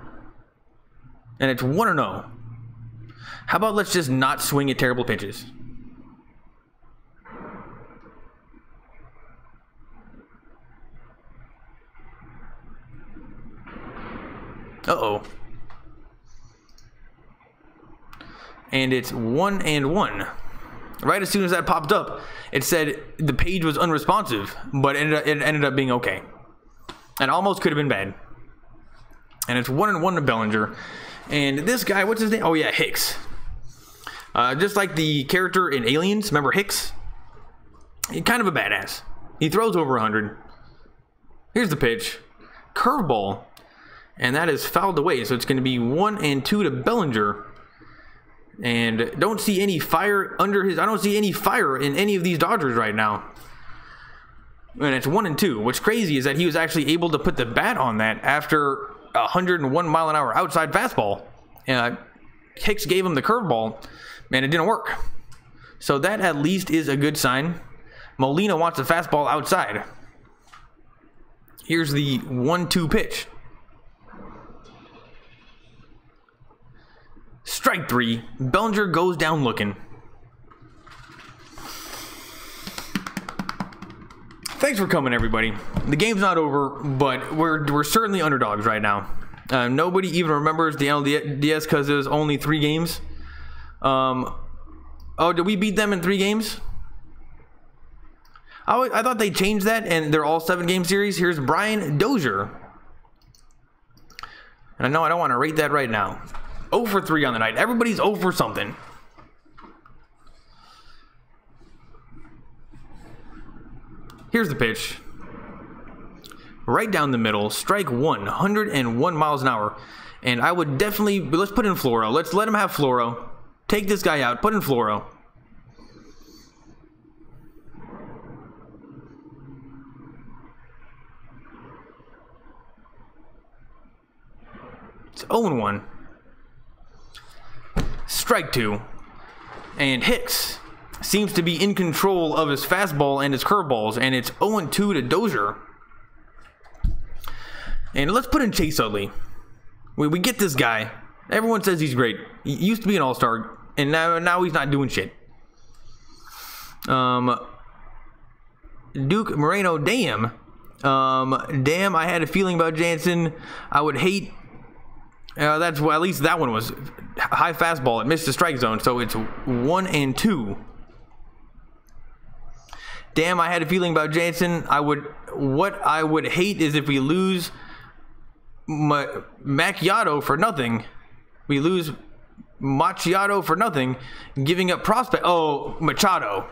And it's 1-0. How about let's just not swing at terrible pitches? Uh-oh. And it's 1-1. Right as soon as that popped up, it said the page was unresponsive, but it ended up being okay. And almost could have been bad. And it's 1-1 to Bellinger. And this guy, what's his name? Oh, yeah, Hicks. Just like the character in Aliens, remember Hicks? He's kind of a badass. He throws over 100. Here's the pitch. Curveball. And that is fouled away, so it's going to be 1-2 to Bellinger. And don't see any fire under his... I don't see any fire in any of these Dodgers right now. And it's 1-2. What's crazy is that he was actually able to put the bat on that after 101 mile an hour outside fastball. Hicks gave him the curveball, and it didn't work. So that at least is a good sign. Molina wants a fastball outside. Here's the 1-2 pitch. Strike 3. Bellinger goes down looking. Thanks for coming, everybody. The game's not over, but we're certainly underdogs right now. Nobody even remembers the LDS because it was only 3 games. Oh, did we beat them in 3 games? I thought they changed that, and they're all 7-game series. Here's Brian Dozier. And I know I don't want to rate that right now. 0 for 3 on the night. Everybody's 0 for something. Here's the pitch. Right down the middle. Strike 1. 101 miles an hour. And I would definitely... Let's put in Floro. Let's let him have Floro. Take this guy out. Put in Floro. It's 0-1. strike 2. And Hicks seems to be in control of his fastball and his curveballs, and it's 0-2 to Dozier. And let's put in Chase Utley. We get this guy. Everyone says he's great. He used to be an all-star, and now he's not doing shit. Duke Moreno, damn. Damn, I had a feeling about Jansen. I would hate. That's well, at least that one was high fastball. It missed the strike zone, so it's 1-2. Damn, I had a feeling about Jansen. What I would hate is if we lose Macchiato for nothing. We lose Macchiato for nothing, giving up prospect. Oh, Machado.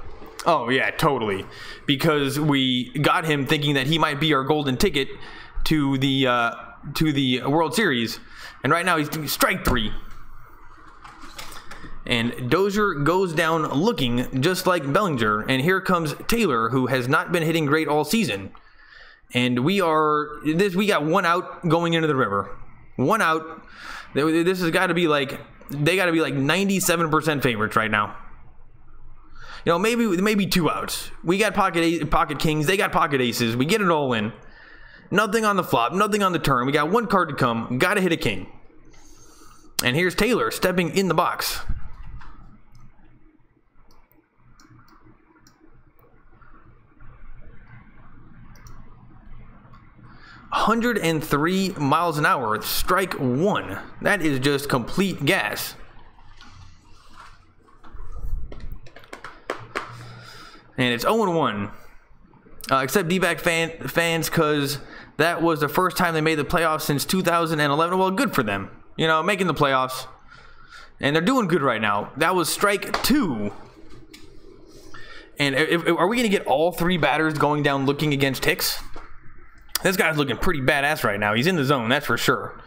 Oh yeah, totally. Because we got him thinking that he might be our golden ticket to the World Series, and right now he's doing strike 3. And Dozier goes down looking just like Bellinger, and here comes Taylor, who has not been hitting great all season. And we got 1 out going into the river. 1 out. This has got to be like, they got to be like 97% favorites right now. You know, maybe 2 outs. We got pocket kings. They got pocket aces. We get it all in. Nothing on the flop. Nothing on the turn. We got 1 card to come. Got to hit a king. And here's Taylor stepping in the box. ...103 miles an hour, strike 1. That is just complete gas. And it's 0-1. Except D-back fans, because that was the first time they made the playoffs since 2011. Well, good for them. You know, making the playoffs. And they're doing good right now. That was strike 2. And are we going to get all 3 batters going down looking against Hicks? This guy's looking pretty badass right now. He's in the zone, that's for sure.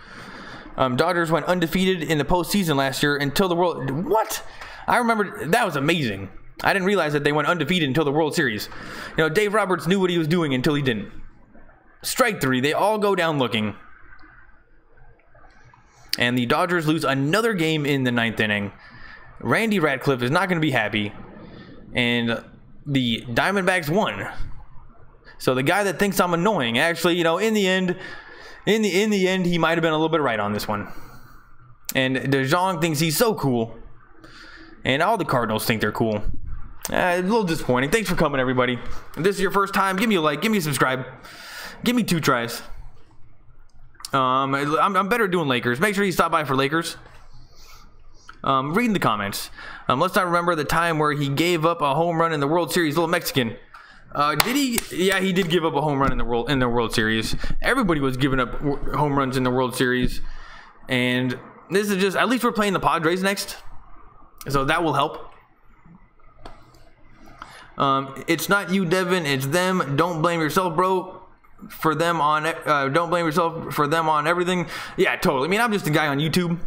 Dodgers went undefeated in the postseason last year until the World... What? I remember that was amazing. I didn't realize that they went undefeated until the World Series. You know, Dave Roberts knew what he was doing until he didn't. Strike 3. They all go down looking. And the Dodgers lose another game in the 9th inning. Randy Ratcliffe is not going to be happy. And the Diamondbacks won. So the guy that thinks I'm annoying, actually, you know, in the end, he might have been a little bit right on this one. And DeJong thinks he's so cool. And all the Cardinals think they're cool. A little disappointing. Thanks for coming, everybody. If this is your first time, give me a like, give me a subscribe. Give me 2 tries. I'm better doing Lakers. Make sure you stop by for Lakers. Reading the comments. Let's not remember the time where he gave up a home run in the World Series. Little Mexican. Did he? Yeah, he did give up a home run in the World Series. Everybody was giving up home runs in the World Series, and this is just, at least we're playing the Padres next, so that will help. It's not you, Devin. It's them. Don't blame yourself, bro. Don't blame yourself for them on everything. Yeah, totally. I mean, I'm just a guy on YouTube,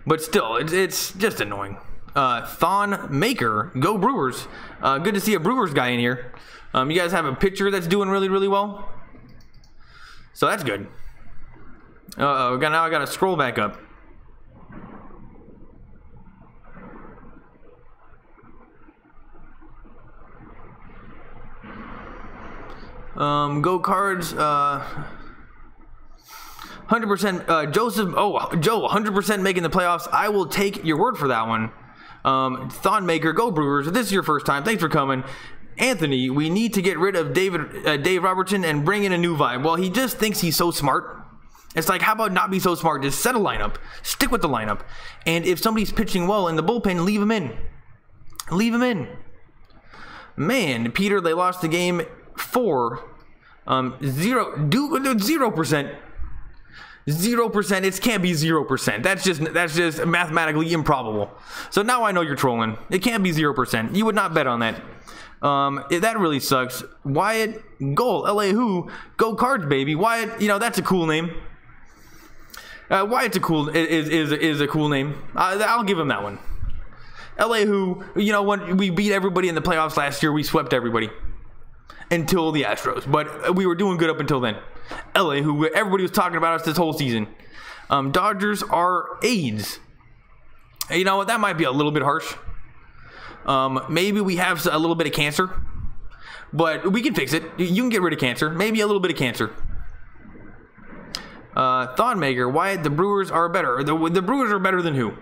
but still, it's just annoying. Thon Maker, go Brewers. Good to see a Brewers guy in here. You guys have a pitcher that's doing really, really well, so that's good. Now I gotta scroll back up. Go Cards. 100%. Joseph. Oh, Joe. 100% making the playoffs. I will take your word for that one. Thon Maker, go Brewers. If this is your first time, thanks for coming. Anthony, we need to get rid of Dave Robertson and bring in a new vibe. Well, he just thinks he's so smart. It's like, how about not be so smart? Just set a lineup. Stick with the lineup. And if somebody's pitching well in the bullpen, leave him in. Leave him in. Man, Peter, they lost the game 4. 0%. 0%. It can't be 0%. That's just mathematically improbable. So now I know you're trolling. It can't be 0%. You would not bet on that. That really sucks. Wyatt Goal, LA Who, go Cards, baby. Wyatt, you know, that's a cool name. Wyatt's a cool is a cool name. I'll give him that one. LA Who, you know, when we beat everybody in the playoffs last year, we swept everybody until the Astros, but we were doing good up until then. LA Who, everybody was talking about us this whole season. Dodgers are AIDS. You know what? That might be a little bit harsh. Maybe we have a little bit of cancer, but we can fix it. You can get rid of cancer. Maybe a little bit of cancer. Thonmaker, why the Brewers are better? The Brewers are better than who?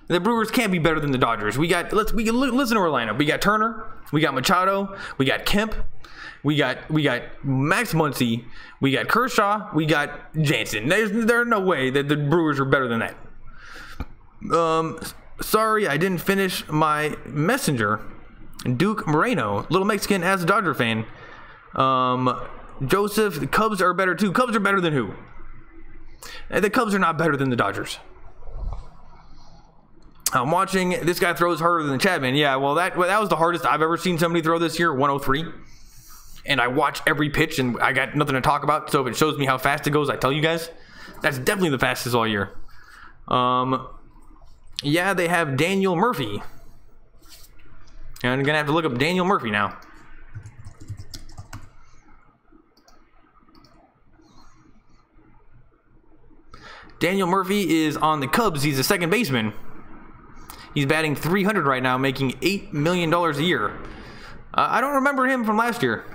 The Brewers can't be better than the Dodgers. We can listen to our lineup. We got Turner, we got Machado, we got Kemp, we got Max Muncy, we got Kershaw, we got Jansen. There's no way that the Brewers are better than that. Sorry, I didn't finish my messenger. Duke Moreno, little Mexican as a Dodger fan. Joseph, the Cubs are better too. Cubs are better than who? The Cubs are not better than the Dodgers. I'm watching. This guy throws harder than Chapman. Yeah, well, that was the hardest I've ever seen somebody throw this year, 103. And I watch every pitch, and I got nothing to talk about. So if it shows me how fast it goes, I tell you guys. That's definitely the fastest all year. Yeah, they have Daniel Murphy. And I'm going to have to look up Daniel Murphy now. Daniel Murphy is on the Cubs. He's a second baseman. He's batting 300 right now, making $8 million a year. I don't remember him from last year.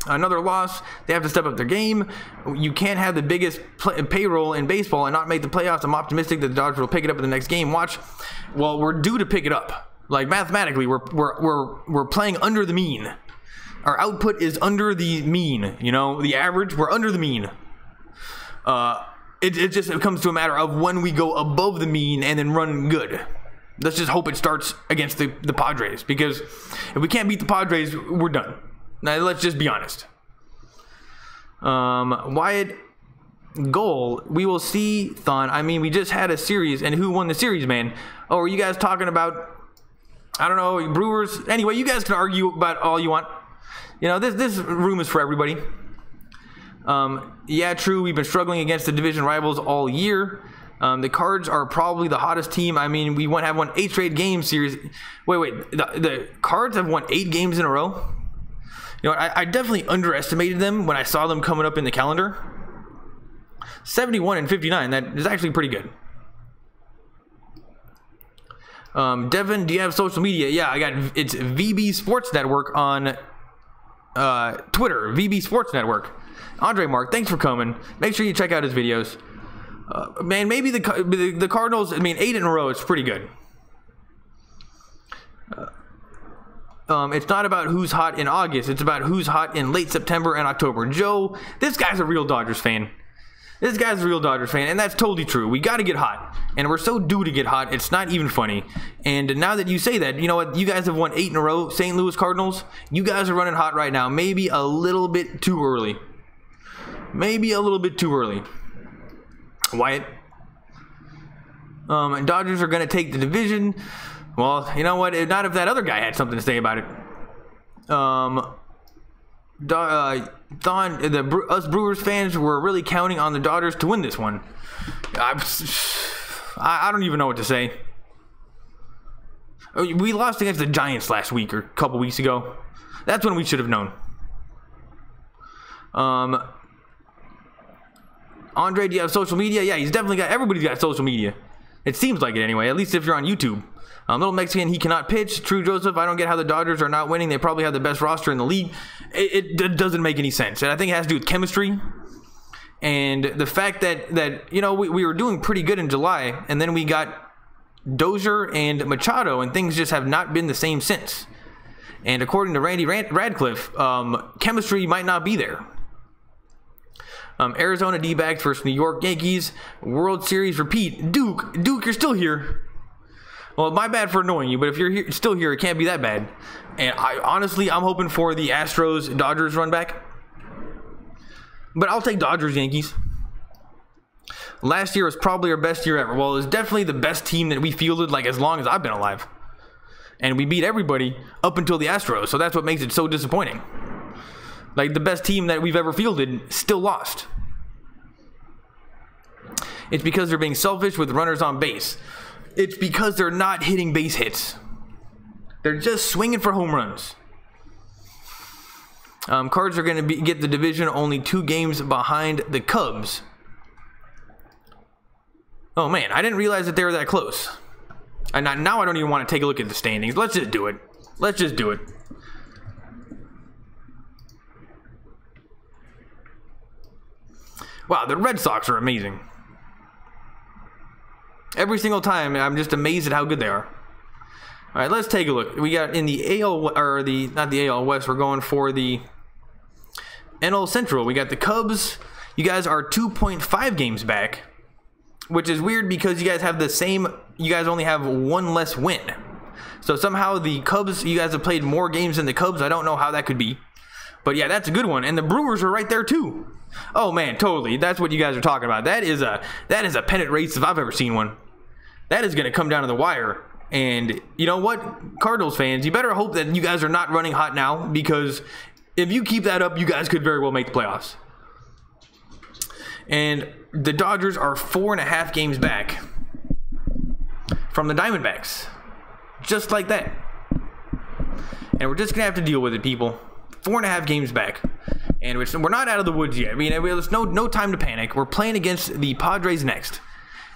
Another loss. They have to step up their game. You can't have the biggest payroll in baseball and not make the playoffs. I'm optimistic that the Dodgers will pick it up in the next game. Watch. Well, we're due to pick it up. Like mathematically, we're playing under the mean. Our output is under the mean. You know, the average. We're under the mean. It just comes to a matter of when we go above the mean and then run good. Let's just hope it starts against the Padres, because if we can't beat the Padres, we're done. Now, let's just be honest. Wyatt goal. We will see, Thon. I mean, we just had a series, and who won the series, man? Oh, are you guys talking about, I don't know, Brewers? Anyway, you guys can argue about all you want. You know, this room is for everybody. Yeah, true. We've been struggling against the division rivals all year. The Cards are probably the hottest team. I mean, we have won 8 straight game series. Wait. The Cards have won 8 games in a row. You know, I definitely underestimated them when I saw them coming up in the calendar. 71 and 59. That is actually pretty good. Devin, do you have social media? Yeah, it's VB Sports Network on Twitter. VB Sports Network. Andre Mark, thanks for coming. Make sure you check out his videos. Man, maybe the Cardinals, I mean, 8 in a row is pretty good. It's not about who's hot in August. It's about who's hot in late September and October. Joe, this guy's a real Dodgers fan. This guy's a real Dodgers fan, and that's totally true. We got to get hot, and we're so due to get hot, it's not even funny. And now that you say that, you know what? You guys have won 8 in a row, St. Louis Cardinals. You guys are running hot right now. Maybe a little bit too early. Maybe a little bit too early. Wyatt. Dodgers are going to take the division. Well, you know what? Not if that other guy had something to say about it. Us Brewers fans were really counting on the Dodgers to win this one. I don't even know what to say. We lost against the Giants last week or a couple weeks ago. That's when we should have known. Andre, do you have social media? Yeah, he's definitely got, everybody's got social media. It seems like it anyway, at least if you're on YouTube. Little Mexican, he cannot pitch. True, Joseph, I don't get how the Dodgers are not winning. They probably have the best roster in the league. It doesn't make any sense. And I think it has to do with chemistry. And the fact that you know, we were doing pretty good in July, and then we got Dozier and Machado, and things just have not been the same since. And according to Randy Radcliffe, chemistry might not be there. Arizona D-backs versus New York Yankees. World Series repeat. Duke, you're still here. Well, my bad for annoying you, but if you're still here, it can't be that bad. And honestly, I'm hoping for the Astros Dodgers run back. But I'll take Dodgers Yankees. Last year was probably our best year ever. Well, it was definitely the best team that we fielded like as long as I've been alive. And we beat everybody up until the Astros, so that's what makes it so disappointing. Like, the best team that we've ever fielded still lost. It's because they're being selfish with runners on base. It's because they're not hitting base hits. They're just swinging for home runs. Cards are going to get the division only 2 games behind the Cubs. Oh man, I didn't realize that they were that close. And now I don't even want to take a look at the standings. Let's just do it. Let's just do it. Wow, the Red Sox are amazing. Every single time, I'm just amazed at how good they are. All right, let's take a look. We got in the AL, or the, not the AL West, we're going for the NL Central. We got the Cubs. You guys are 2.5 games back, which is weird because you guys have the same, you guys only have one less win. So somehow the Cubs, you guys have played more games than the Cubs. I don't know how that could be. But yeah, that's a good one. And the Brewers are right there too. Oh man, totally. That's what you guys are talking about. That is a pennant race if I've ever seen one. That is going to come down to the wire. And you know what, Cardinals fans, you better hope that you guys are not running hot now, because if you keep that up, you guys could very well make the playoffs. And the Dodgers are 4.5 games back from the Diamondbacks. Just like that. And we're just going to have to deal with it, people. 4.5 games back. And we're not out of the woods yet. I mean, there's no time to panic. We're playing against the Padres next.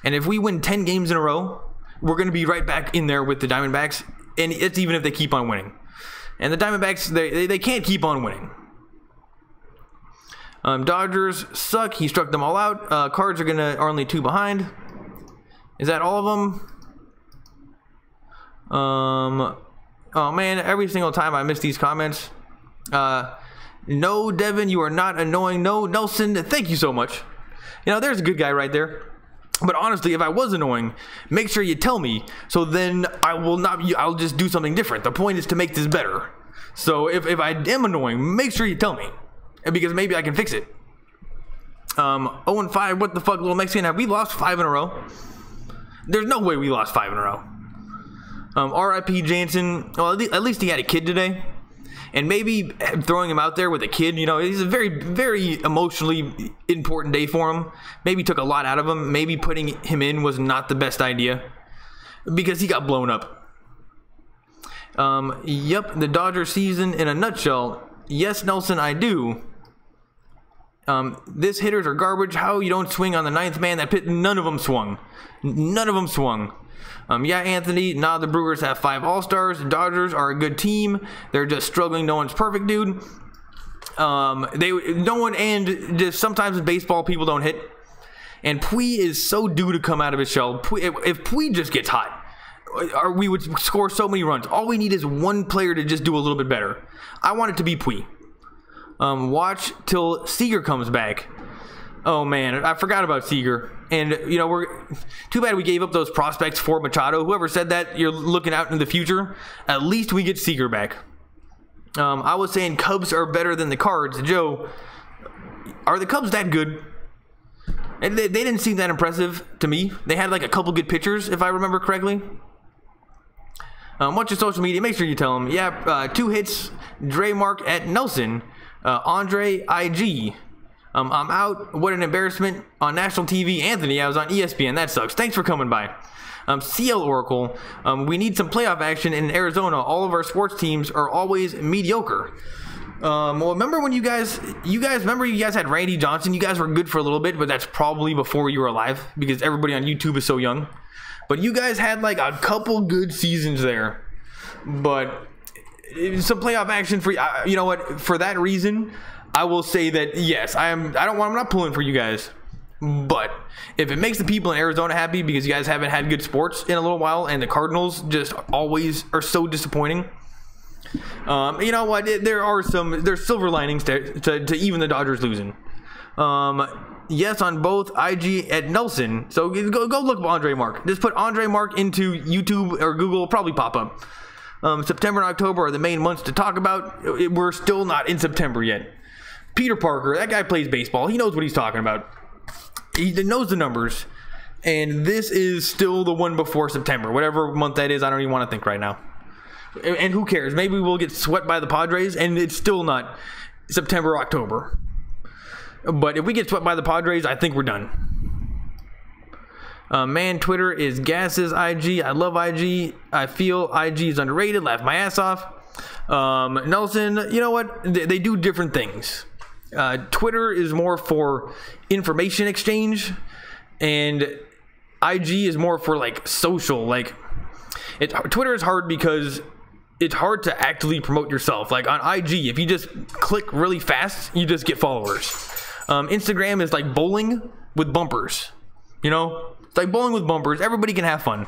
And if we win 10 games in a row, we're going to be right back in there with the Diamondbacks. And it's even if they keep on winning. And the Diamondbacks, they can't keep on winning. Dodgers suck. He struck them all out. Cards are only 2 behind. Is that all of them? Oh man, every single time I miss these comments. No, Devin, you are not annoying. No, Nelson, thank you so much. You know, there's a good guy right there. But honestly, if I was annoying, make sure you tell me, so then I'll just do something different. The point is to make this better. So if I am annoying, make sure you tell me, because maybe I can fix it. 0-5, what the fuck, little Mexican? Have we lost 5 in a row? There's no way we lost 5 in a row. R.I.P. Jansen. Well, at least he had a kid today. And maybe throwing him out there with a kid, you know, it's a very, very emotionally important day for him. Maybe took a lot out of him. Maybe putting him in was not the best idea, because he got blown up. Yep, the Dodger season in a nutshell. Yes, Nelson, I do. This hitters are garbage. How you don't swing on the 9th man? That pit, none of them swung. None of them swung. Yeah, Anthony, the Brewers have 5 All-Stars. The Dodgers are a good team. They're just struggling. No one's perfect, dude. And just sometimes in baseball, people don't hit. And Pui is so due to come out of his shell. If Pui just gets hot, we would score so many runs. All we need is one player to just do a little bit better. I want it to be Pui. Watch till Seager comes back. Oh man, I forgot about Seager. And you know, we're too bad we gave up those prospects for Machado. Whoever said that, you're looking out in the future. At least we get Seager back. I was saying Cubs are better than the Cards. Joe, are the Cubs that good? And they didn't seem that impressive to me. They had like a couple good pitchers, if I remember correctly. Watch your social media. Make sure you tell them. Yeah, 2 hits. Dre Mark at Nelson. Andre IG. I'm out. What an embarrassment on national TV. Anthony, I was on ESPN. That sucks. Thanks for coming by. CL Oracle. We need some playoff action in Arizona. All of our sports teams are always mediocre. Well, remember when you guys had Randy Johnson? You guys were good for a little bit, but that's probably before you were alive, because everybody on YouTube is so young. But you guys had like a couple good seasons there. But some playoff action for you know what? For that reason, I will say that yes, I'm not pulling for you guys. But if it makes the people in Arizona happy, because you guys haven't had good sports in a little while, and the Cardinals just always are so disappointing. You know what? There's silver linings to even the Dodgers losing. Yes, on both IG at Nelson. So go look up Andre Mark. Just put Andre Mark into YouTube or Google, probably pop up. September and October are the main months to talk about. We're still not in September yet. Peter Parker, that guy plays baseball. He knows what he's talking about. He knows the numbers. And this is still the one before September. Whatever month that is, I don't even want to think right now. And who cares? Maybe we'll get swept by the Padres, and it's still not September or October. But if we get swept by the Padres, I think we're done. Man, Twitter is gases IG. I love IG. I feel IG is underrated. Laugh my ass off. Nelson, you know what? They do different things. Twitter is more for information exchange, and IG is more for like social. Like Twitter is hard because it's hard to actively promote yourself. Like on IG, if you just click really fast, you just get followers. Instagram is like bowling with bumpers. You know, it's like bowling with bumpers. Everybody can have fun.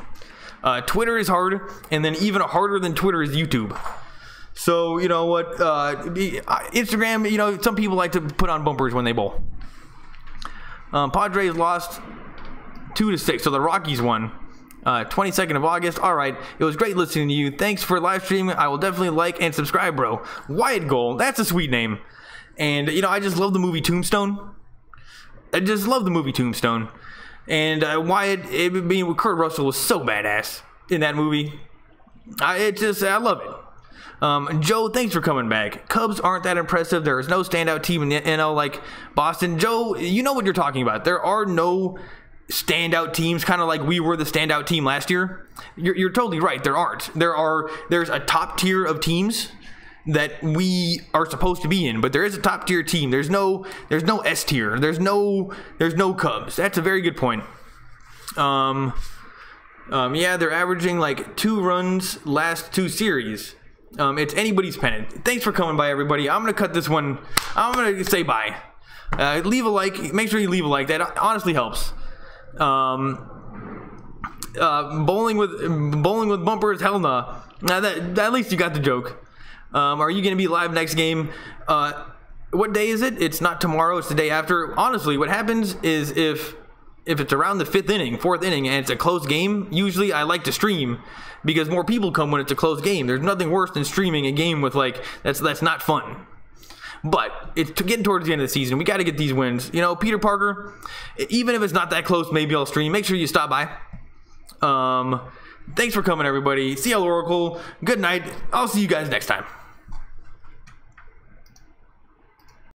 Twitter is hard, and then even harder than Twitter is YouTube. So you know what? Instagram, you know, some people like to put on bumpers when they bowl. Padres lost 2-6, so the Rockies won. 22nd of August. All right, it was great listening to you. Thanks for live streaming. I will definitely like and subscribe, bro. Wyatt Gold, that's a sweet name. And you know, I just love the movie Tombstone. I just love the movie Tombstone. And Wyatt, being with Kurt Russell, was so badass in that movie. I love it. Joe, thanks for coming back. Cubs aren't that impressive. There is no standout team in the NL like Boston. Joe, you know what you're talking about. There are no standout teams, kind of like we were the standout team last year. You're totally right. There aren't. There's a top tier of teams that we are supposed to be in, but there is a top tier team. There's no S tier. There's no Cubs. That's a very good point. Yeah, they're averaging like 2 runs last 2 series. It's anybody's pennant. Thanks for coming by, everybody. I'm gonna cut this one. I'm gonna say bye. Leave a like. Make sure you leave a like. That honestly helps. Bowling with bumpers, hell nah. That at least you got the joke. Are you gonna be live next game? What day is it? It's not tomorrow, it's the day after. Honestly, what happens is if it's around the 5th inning, 4th inning, and it's a close game, usually I like to stream because more people come when it's a close game. There's nothing worse than streaming a game with like that's not fun. But it's getting towards the end of the season. We got to get these wins. You know, Peter Parker, even if it's not that close, maybe I'll stream. Make sure you stop by. Thanks for coming, everybody. CL Oracle, good night. I'll see you guys next time.